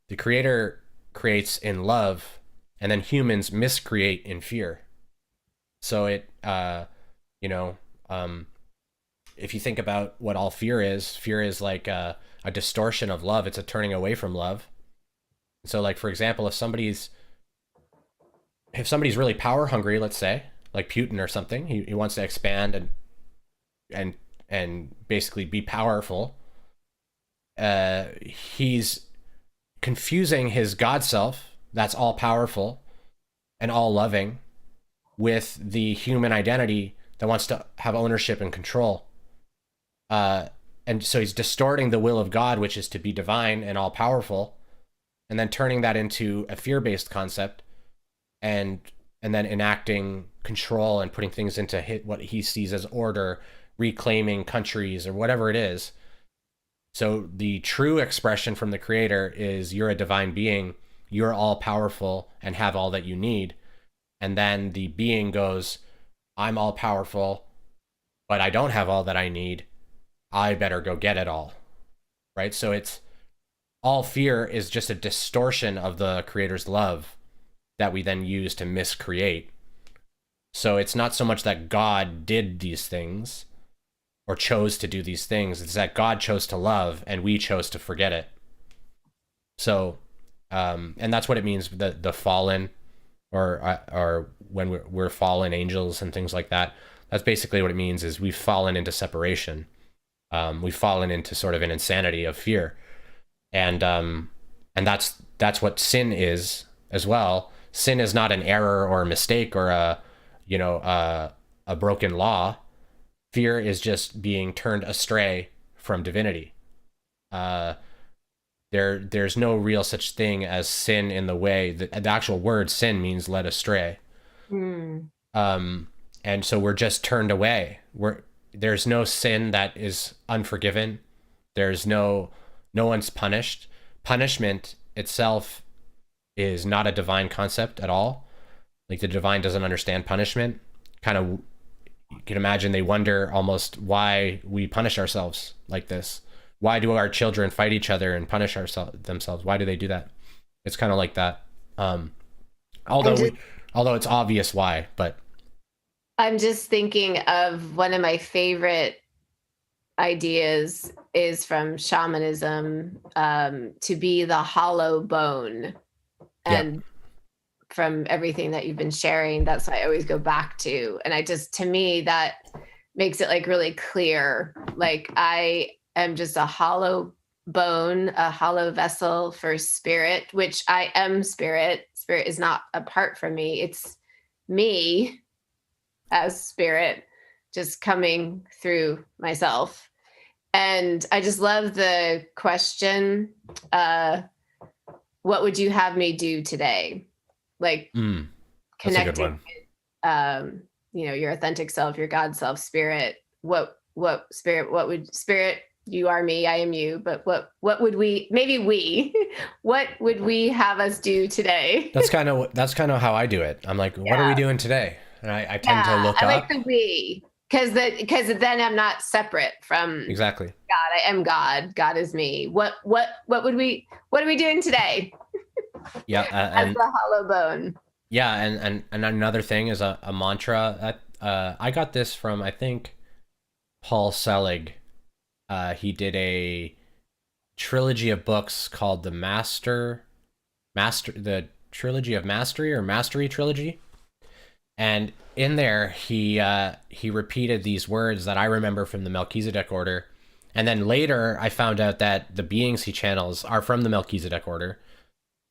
the creator creates in love, and then humans miscreate in fear. So it, if you think about what all fear is like a distortion of love. It's a turning away from love. So, like, for example, if somebody's really power hungry, let's say, like Putin or something, he wants to expand and basically be powerful. He's confusing his God self, that's all powerful and all loving, with the human identity that wants to have ownership and control. And so he's distorting the will of God, which is to be divine and all powerful, and then turning that into a fear-based concept, and then enacting control and putting things into what he sees as order, reclaiming countries or whatever it is. So the true expression from the creator is, you're a divine being, you're all powerful and have all that you need. And then the being goes, I'm all powerful, but I don't have all that I need. I better go get it all. Right? So it's all fear is just a distortion of the creator's love that we then use to miscreate. So it's not so much that God did these things or chose to do these things. It's that God chose to love and we chose to forget it. So, and that's what it means, the fallen, or when we're fallen angels and things like that. That's basically what it means, is we've fallen into separation. We've fallen into sort of an insanity of fear. And that's what sin is as well. Sin is not an error or a mistake or a broken law. Fear is just being turned astray from divinity. There's no real such thing as sin in the way that the actual word sin means led astray. And so we're just turned away. There's no sin that is unforgiven. There's no one's punished. Punishment itself is not a divine concept at all. Like, the divine doesn't understand punishment. Kind of, you can imagine they wonder almost why we punish ourselves like this. Why do our children fight each other and punish themselves? Why do they do that? It's kind of like that. Although it's obvious why, but
I'm just thinking of one of my favorite ideas is from shamanism, to be the hollow bone. And
yep.
From everything that you've been sharing, that's what I always go back to. And to me, that makes it like really clear. Like, I am just a hollow bone, a hollow vessel for spirit, which I am spirit. Spirit is not apart from me. It's me as spirit just coming through myself. And I just love the question, what would you have me do today? Like, connecting with, your authentic self, your God self, spirit. What spirit? What would spirit? You are me, I am you. But what would what would we have us do today?
That's kind of how I do it. I'm like, what are we doing today? And I tend to look up.
I like the we, because then I'm not separate from
exactly
God. I am God. God is me. What are we doing today?
Yeah,
as the hollow bone.
Yeah, and another thing is a mantra I got this from, I think, Paul Selig. He did a trilogy of books called the Trilogy of Mastery, or Mastery Trilogy. And in there, he repeated these words that I remember from the Melchizedek order. And then later, I found out that the beings he channels are from the Melchizedek order.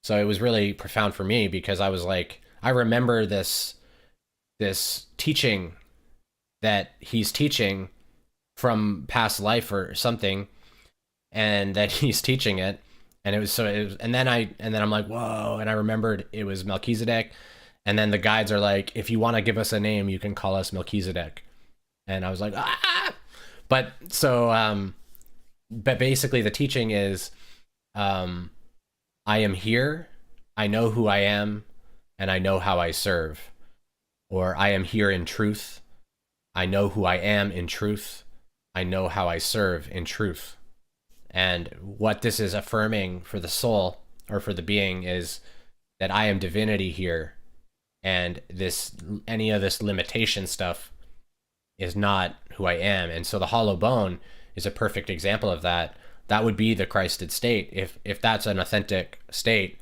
So it was really profound for me, because I was like, I remember this teaching that he's teaching from past life or something, and that he's teaching it. And and then I'm like, whoa. And I remembered it was Melchizedek. And then the guides are like, if you want to give us a name, you can call us Melchizedek. And I was like, ah. But basically the teaching is, I am here, I know who I am, and I know how I serve. Or I am here in truth, I know who I am in truth, I know how I serve in truth. And what this is affirming for the soul, or for the being, is that I am divinity here, and any of this limitation stuff is not who I am. And so the hollow bone is a perfect example of that. That would be the Christed state. If that's an authentic state,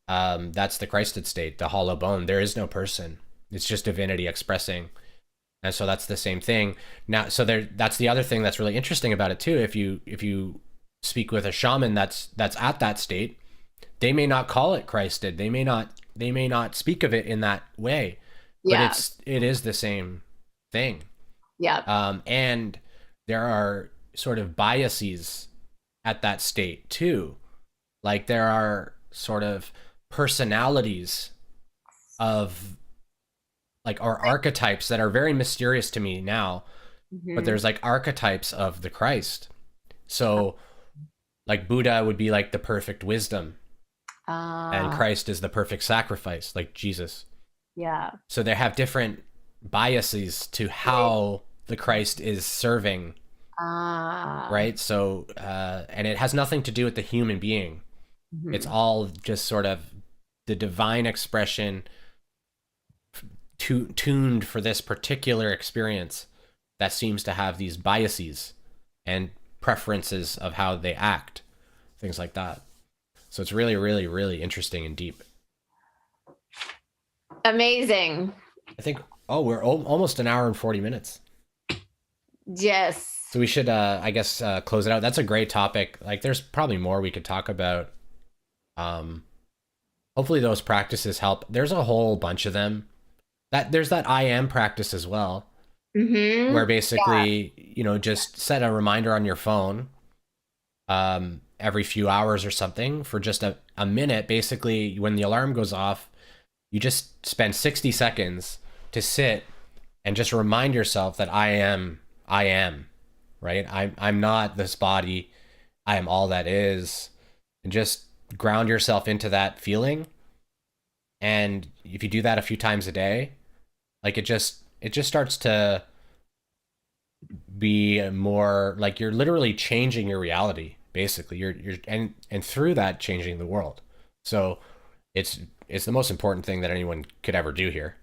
that's the Christed state, the hollow bone. There is no person. It's just divinity expressing. And so that's the same thing. Now, so that's the other thing that's really interesting about it too. If you speak with a shaman that's at that state, they may not call it Christed. They may not speak of it in that way.
Yeah.
But it is the same thing.
Yeah.
And there are sort of biases at that state too. Like there are sort of personalities of like, or archetypes that are very mysterious to me now, but there's like archetypes of the Christ. So like Buddha would be like the perfect wisdom, and Christ is the perfect sacrifice, like Jesus.
Yeah.
So they have different biases to how the Christ is serving. Right. So, and it has nothing to do with the human being. It's all just sort of the divine expression tuned for this particular experience that seems to have these biases and preferences of how they act, things like that. So it's really, really, really interesting and deep.
Amazing.
I think, we're almost an hour and 40 minutes.
Yes.
So we should, I guess, close it out. That's a great topic. Like, there's probably more we could talk about. Hopefully those practices help. There's a whole bunch of them. There's that I am practice as well, where basically, just set a reminder on your phone every few hours or something for just a minute. Basically, when the alarm goes off, you just spend 60 seconds to sit and just remind yourself that I am, right? I'm not this body. I am all that is. And just ground yourself into that feeling. And if you do that a few times a day, like it just starts to be more like you're literally changing your reality. Basically, you're and through that changing the world. So it's the most important thing that anyone could ever do here,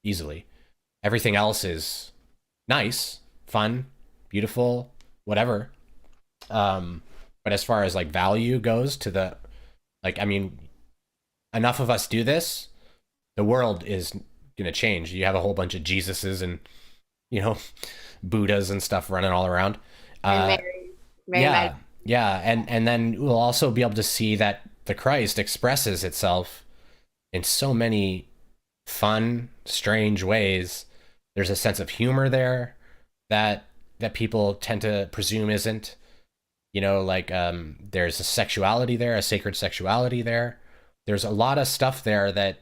easily. Everything else is nice, fun, beautiful, whatever. But as far as like value goes to enough of us do this, the world is gonna change. You have a whole bunch of Jesuses and Buddhas and stuff running all around.
And Mary.
Yeah, and then we'll also be able to see that the Christ expresses itself in so many fun, strange ways. There's a sense of humor there that people tend to presume isn't. There's a sexuality there, a sacred sexuality there. There's a lot of stuff there that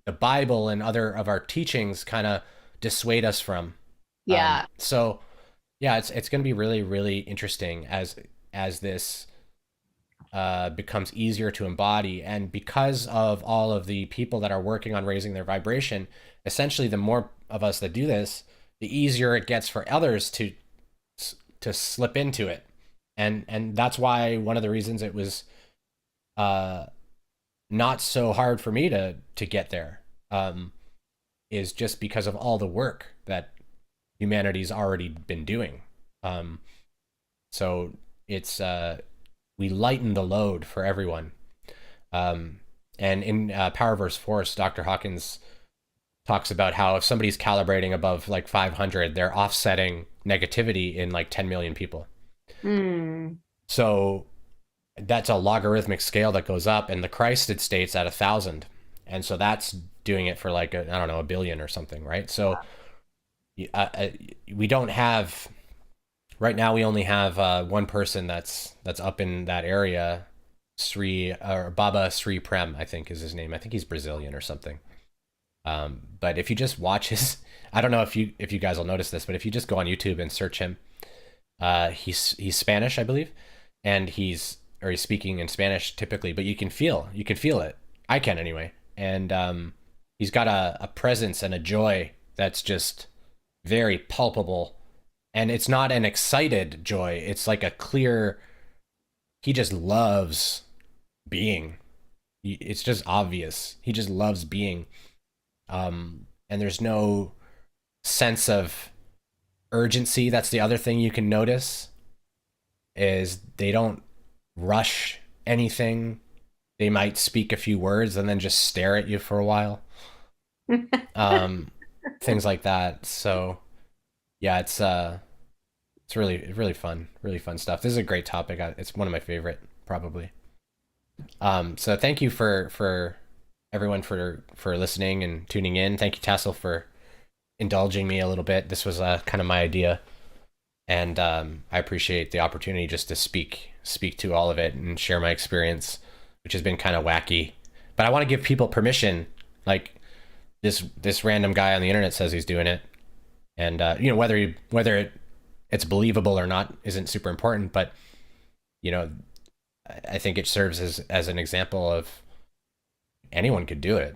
the Bible and other of our teachings kind of dissuade us from.
Yeah.
So yeah, it's going to be really, really interesting as this becomes easier to embody. And because of all of the people that are working on raising their vibration, essentially the more of us that do this, the easier it gets for others to slip into it. And that's why one of the reasons it was not so hard for me to get there, is just because of all the work that humanity's already been doing. So it's we lighten the load for everyone. And in Power versus Force, Dr. Hawkins talks about how if somebody's calibrating above like 500, they're offsetting negativity in like 10 million people. So that's a logarithmic scale that goes up, and the Christed state's at 1,000. And so that's doing it for like, I don't know, 1 billion or something, right? So we don't have, right now we only have one person that's up in that area, Baba Sri Prem, I think is his name. I think he's Brazilian or something. But if you just watch his, I don't know if you guys will notice this, but if you just go on YouTube and search him, he's Spanish, I believe, and he's speaking in Spanish typically, but you can feel it. I can anyway. And he's got a presence and a joy that's just very palpable, and it's not an excited joy. It's like a clear, he just loves being. It's just obvious. He just loves being. And there's no sense of urgency. That's the other thing you can notice, is they don't rush anything. They might speak a few words and then just stare at you for a while. Things like that. So yeah, it's really fun stuff. This is a great topic. It's one of my favorite, probably. So thank you for everyone for listening and tuning in. Thank you, Tassel, for indulging me a little bit. This was kind of my idea, and I appreciate the opportunity just to speak to all of it and share my experience, which has been kind of wacky. But I want to give people permission, like this random guy on the internet says he's doing it, and whether it's believable or not isn't super important, but I think it serves as an example of anyone could do it.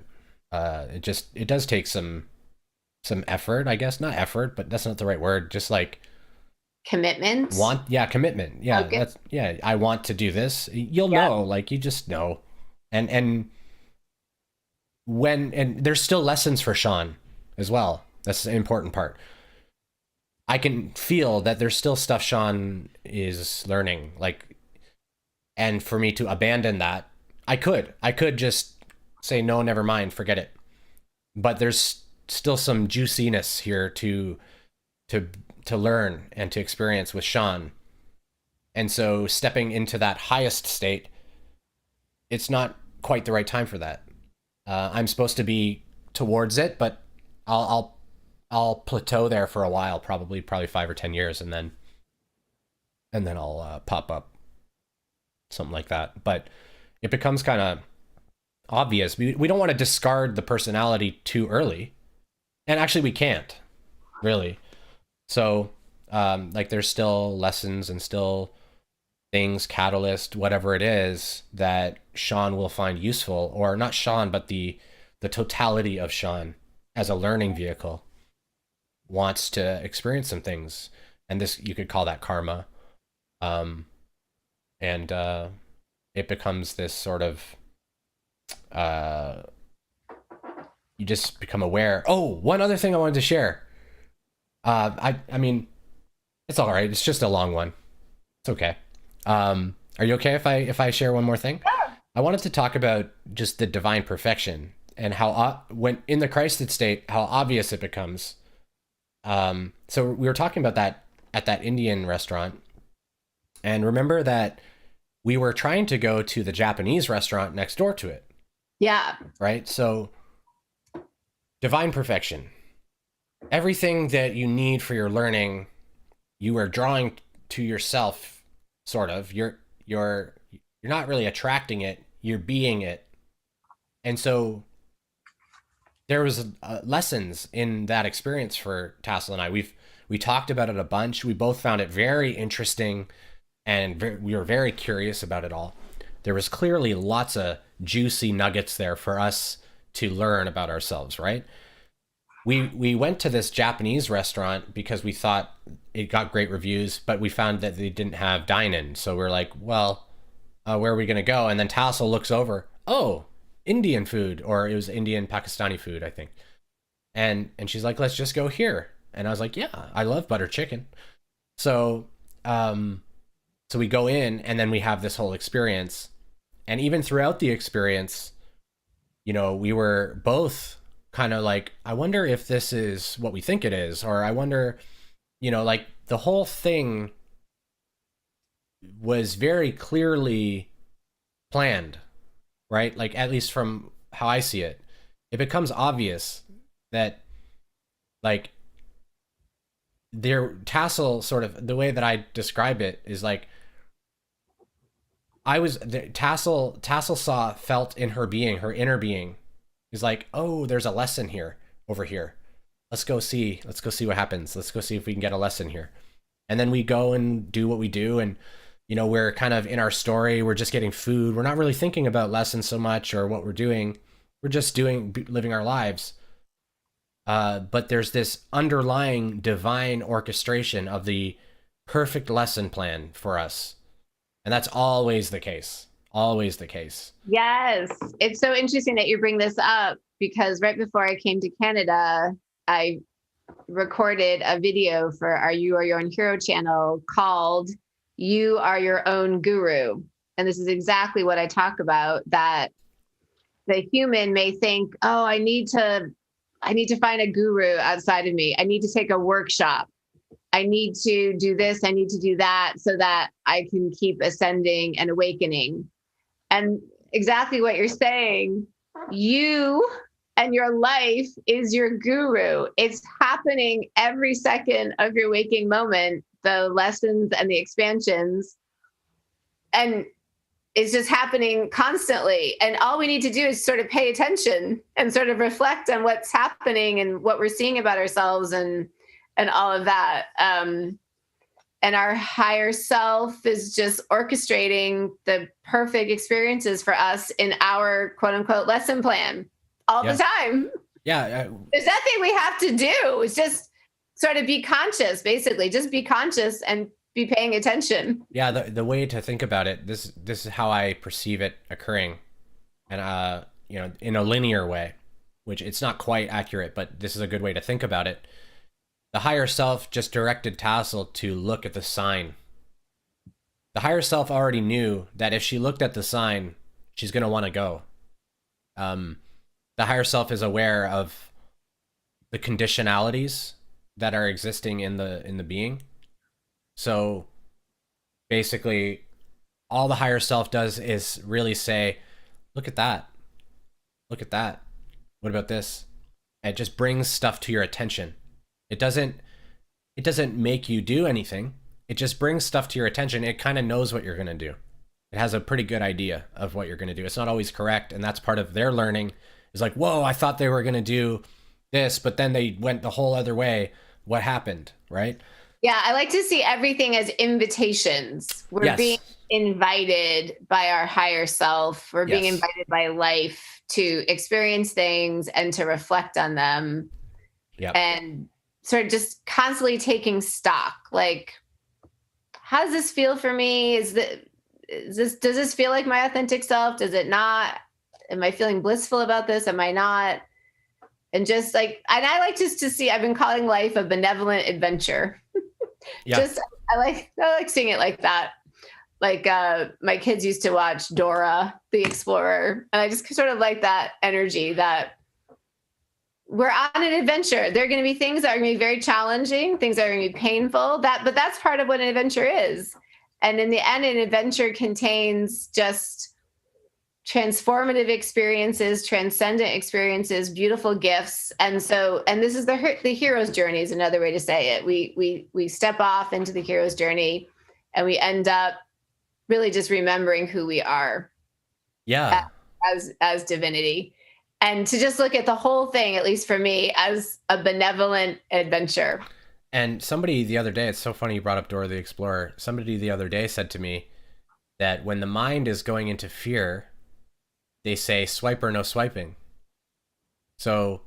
It does take some effort, I guess. Not effort, but that's not the right word. Just like
commitment.
Commitment. Yeah, okay. I want to do this. You'll know, like you just know, and there's still lessons for Sean as well. That's the important part. I can feel that there's still stuff Sean is learning, like, and for me to abandon that, I could just say, no, never mind, forget it. But there's still some juiciness here to learn and to experience with Sean. And so stepping into that highest state, it's not quite the right time for that. I'm supposed to be towards it, but I'll plateau there for a while, probably 5 or 10 years, and then I'll pop up, something like that. But it becomes kind of obvious. We don't want to discard the personality too early, and actually we can't really. So like there's still lessons and still things, catalyst, whatever it is, that Sean will find useful, or not Sean, but the totality of Sean as a learning vehicle wants to experience some things, and this, you could call that karma. And it becomes this sort of you just become aware. Oh, one other thing I wanted to share. I mean, it's all right. It's just a long one. It's okay. Are you okay if I share one more thing?
Yeah.
I wanted to talk about just the divine perfection and how when in the Christed state, how obvious it becomes. So we were talking about that at that Indian restaurant, and remember that we were trying to go to the Japanese restaurant next door to it.
Yeah.
Right? So divine perfection. Everything that you need for your learning, you are drawing to yourself, sort of. You're not really attracting it, you're being it. And so there was lessons in that experience for Tassel and I. We talked about it a bunch. We both found it very interesting, and we were very curious about it all. There was clearly lots of juicy nuggets there for us to learn about ourselves, right? We went to this Japanese restaurant because we thought it got great reviews, but we found that they didn't have dine-in. So we're like, well, where are we going to go? And then Tassel looks over. Oh, Indian food, or it was Indian Pakistani food, I think. And she's like, let's just go here. And I was like, yeah, I love butter chicken. So so we go in, and then we have this whole experience. And even throughout the experience, you know, we were both kind of like, I wonder if this is what we think it is, or I wonder, you know, like the whole thing was very clearly planned, right? Like, at least from how I see it, it becomes obvious that, like, their tassel, sort of the way that I describe it is like, I was the tassel saw, felt in her being, her inner being is like, oh, there's a lesson here, over here. Let's go see what happens. Let's go see if we can get a lesson here. And then we go and do what we do. And, you know, we're kind of in our story. We're just getting food. We're not really thinking about lessons so much or what we're doing. We're just living our lives. But there's this underlying divine orchestration of the perfect lesson plan for us. And that's always the case. Always the case.
Yes. It's so interesting that you bring this up, because right before I came to Canada, I recorded a video for our You Are Your Own Hero channel called You Are Your Own Guru. And this is exactly what I talk about, that the human may think, oh, I need to find a guru outside of me. I need to take a workshop. I need to do this. I need to do that so that I can keep ascending and awakening. And exactly what you're saying, you and your life is your guru. It's happening every second of your waking moment, the lessons and the expansions. And it's just happening constantly. And all we need to do is sort of pay attention and sort of reflect on what's happening and what we're seeing about ourselves and all of that. And our higher self is just orchestrating the perfect experiences for us in our quote unquote lesson plan all the time.
Yeah.
There's nothing we have to do. It's just sort of be conscious, basically. Just be conscious and be paying attention.
Yeah. The way to think about it, this is how I perceive it occurring. And, you know, in a linear way, which it's not quite accurate, but this is a good way to think about it. The higher self just directed Tassel to look at the sign. The higher self already knew that if she looked at the sign, she's going to want to go. The higher self is aware of the conditionalities that are existing in the being. So basically, all the higher self does is really say, look at that. Look at that. What about this? And it just brings stuff to your attention. It doesn't make you do anything. It just brings stuff to your attention. It kind of knows what you're going to do. It has a pretty good idea of what you're going to do. It's not always correct. And that's part of their learning. It's like, whoa, I thought they were going to do this, but then they went the whole other way. What happened? Right?
Yeah. I like to see everything as invitations. We're being invited by our higher self. We're being invited by life to experience things and to reflect on them.
Yep.
And sort of just constantly taking stock. Like, how does this feel for me? Does this feel like my authentic self? Does it not? Am I feeling blissful about this? Am I not? And just like, and I like just to see, I've been calling life a benevolent adventure.
Yeah.
I like seeing it like that. Like, my kids used to watch Dora the Explorer. And I just sort of like that energy that we're on an adventure. There are going to be things that are going to be very challenging, things that are going to be painful. But that's part of what an adventure is. And in the end, an adventure contains just transformative experiences, transcendent experiences, beautiful gifts. And this is the hero's journey is another way to say it. We step off into the hero's journey, and we end up really just remembering who we are.
Yeah.
As divinity. And to just look at the whole thing, at least for me, as a benevolent adventure.
And somebody the other day, it's so funny you brought up Dora the Explorer. Somebody the other day said to me that when the mind is going into fear, they say swiper, no swiping. So,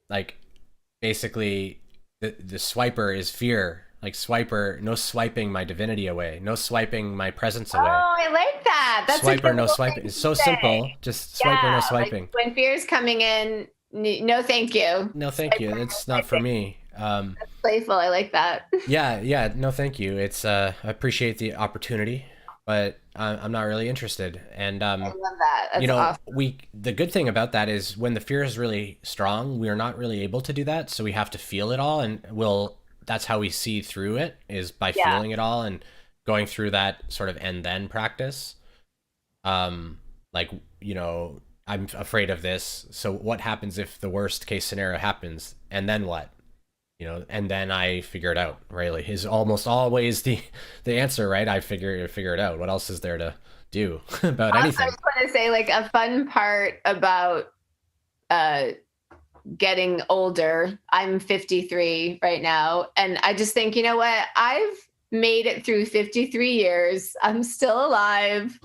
like, basically, the swiper is fear. Like, swiper, no swiping my divinity away. No swiping my presence away.
Oh, I like that. That's
swiper, no swiping. It's so simple. Just swiper, no swiping.
Like when fear is coming in, No, thank you.
No, thank you. It's not for me.
Playful. I like that.
Yeah, no, thank you. It's I appreciate the opportunity, but I'm not really interested. And
I love that. That's awesome.
the good thing about that is when the fear is really strong, we are not really able to do that. So we have to feel it all, and that's how we see through it, is by
Yeah.
feeling it all and going through that sort of and then practice. Like, I'm afraid of this. So what happens if the worst case scenario happens, and then what? And then I figure it out. Really, is almost always the answer, right? I figure it out. What else is there to do about
Also,
anything?
I just want to say, like, a fun part about uh, getting older. I'm 53 right now, and I just think, you know what? I've made it through 53 years. I'm still alive.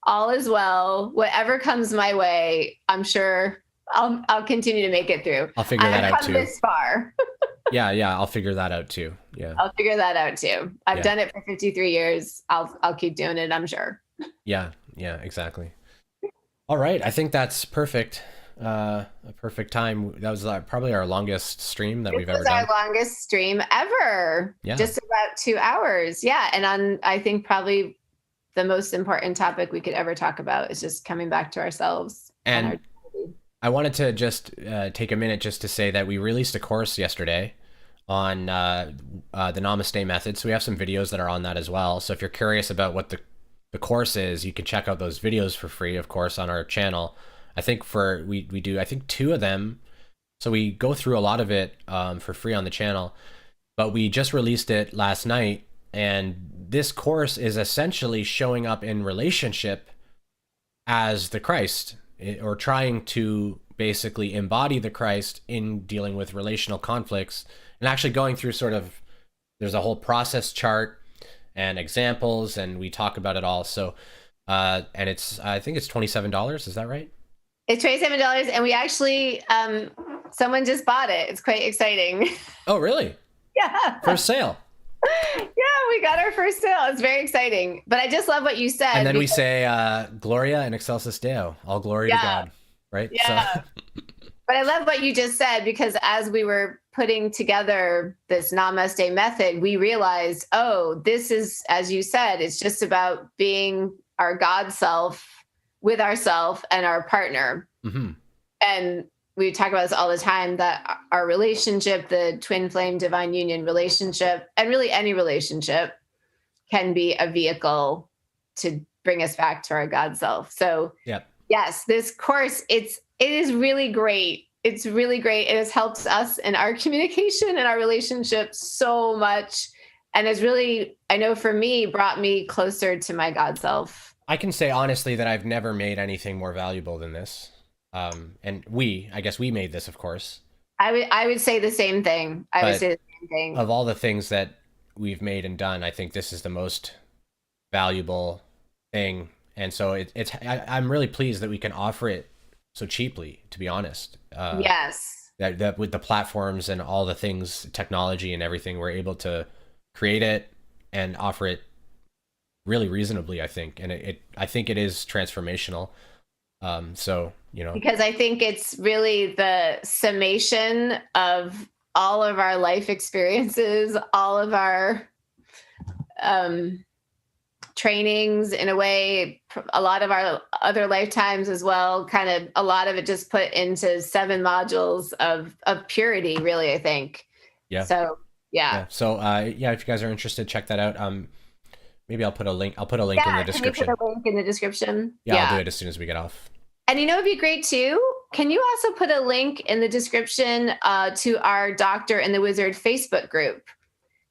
All is well. Whatever comes my way, I'm sure I'll continue to make it through.
I'll figure that
I've
out
come
too.
this far.
Yeah, I'll figure that out too. Yeah,
I'll figure that out too. I've
yeah,
done it for 53 years. I'll keep doing it, I'm sure.
yeah, exactly. All right, I think that's perfect. A perfect time. That was probably our longest stream that
This
we've ever
was our
done.
longest stream ever.
Yeah,
Just about 2 hours. Yeah. And I think probably the most important topic we could ever talk about is just coming back to ourselves and our
and I wanted to just take a minute just to say that we released a course yesterday on the Namaste Method. So we have some videos that are on that as well. So if you're curious about what the course is, you can check out those videos for free, of course, on our channel. I think we do, I think, 2 of them. So we go through a lot of it for free on the channel. But we just released it last night. And this course is essentially showing up in relationship as the Christ, or trying to basically embody the Christ in dealing with relational conflicts, and actually going through there's a whole process chart and examples, and we talk about it all. So, and I think it's $27. Is that right?
It's $27, and we actually someone just bought it. It's quite exciting.
Oh, really?
Yeah.
For sale.
Yeah, we got our first sale. It's very exciting. But I just love what you said.
And then we say, Gloria in excelsis Deo, all glory to God, right?
Yeah.
So,
but I love what you just said, because as we were putting together this Namaste method, we realized, oh, this is, as you said, it's just about being our God self with ourself and our partner.
mm-hmm.
And we talk about this all the time, that our relationship, the twin flame divine union relationship, and really any relationship, can be a vehicle to bring us back to our God self. So
Yep.
yes, this course, it is really great. It's really great. It has helped us in our communication and our relationship so much. And it's really, I know for me, brought me closer to my God self.
I can say honestly that I've never made anything more valuable than this. And I guess we made this, of course.
I would say the same thing. I would say the same thing.
Of all the things that we've made and done, I think this is the most valuable thing. And so I'm really pleased that we can offer it so cheaply, to be honest.
Yes.
That with the platforms and all the things, technology and everything, we're able to create it and offer it really reasonably, I think. And I think it is transformational. So,
because I think it's really the summation of all of our life experiences, all of our trainings, in a way, a lot of our other lifetimes as well, kind of a lot of it just put into 7 modules of purity, really, I think.
Yeah.
So, yeah.
So, if you guys are interested, check that out. Maybe I'll put a link. I'll put a link in the description.
Can you put a link in the description?
Yeah, I'll do it as soon as we get off.
And it'd be great too. Can you also put a link in the description to our Doctor and the Wizard Facebook group?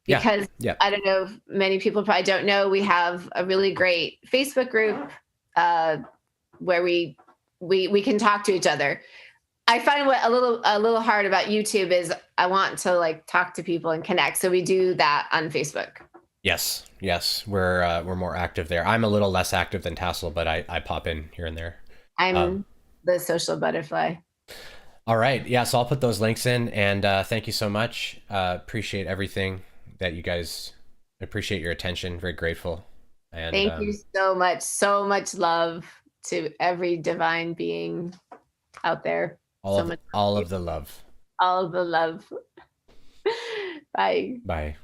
Because I don't know, many people probably don't know, we have a really great Facebook group where we can talk to each other. I find what a little hard about YouTube is I want to talk to people and connect. So we do that on Facebook.
Yes, we're more active there. I'm a little less active than Tassel, but I pop in here and there.
I'm the social butterfly.
All right. Yeah. So I'll put those links in, and thank you so much. Appreciate everything that you guys appreciate your attention. Very grateful. And
thank you so much. So much love to every divine being out there. So much.
All of the love.
All the love. Bye.
Bye.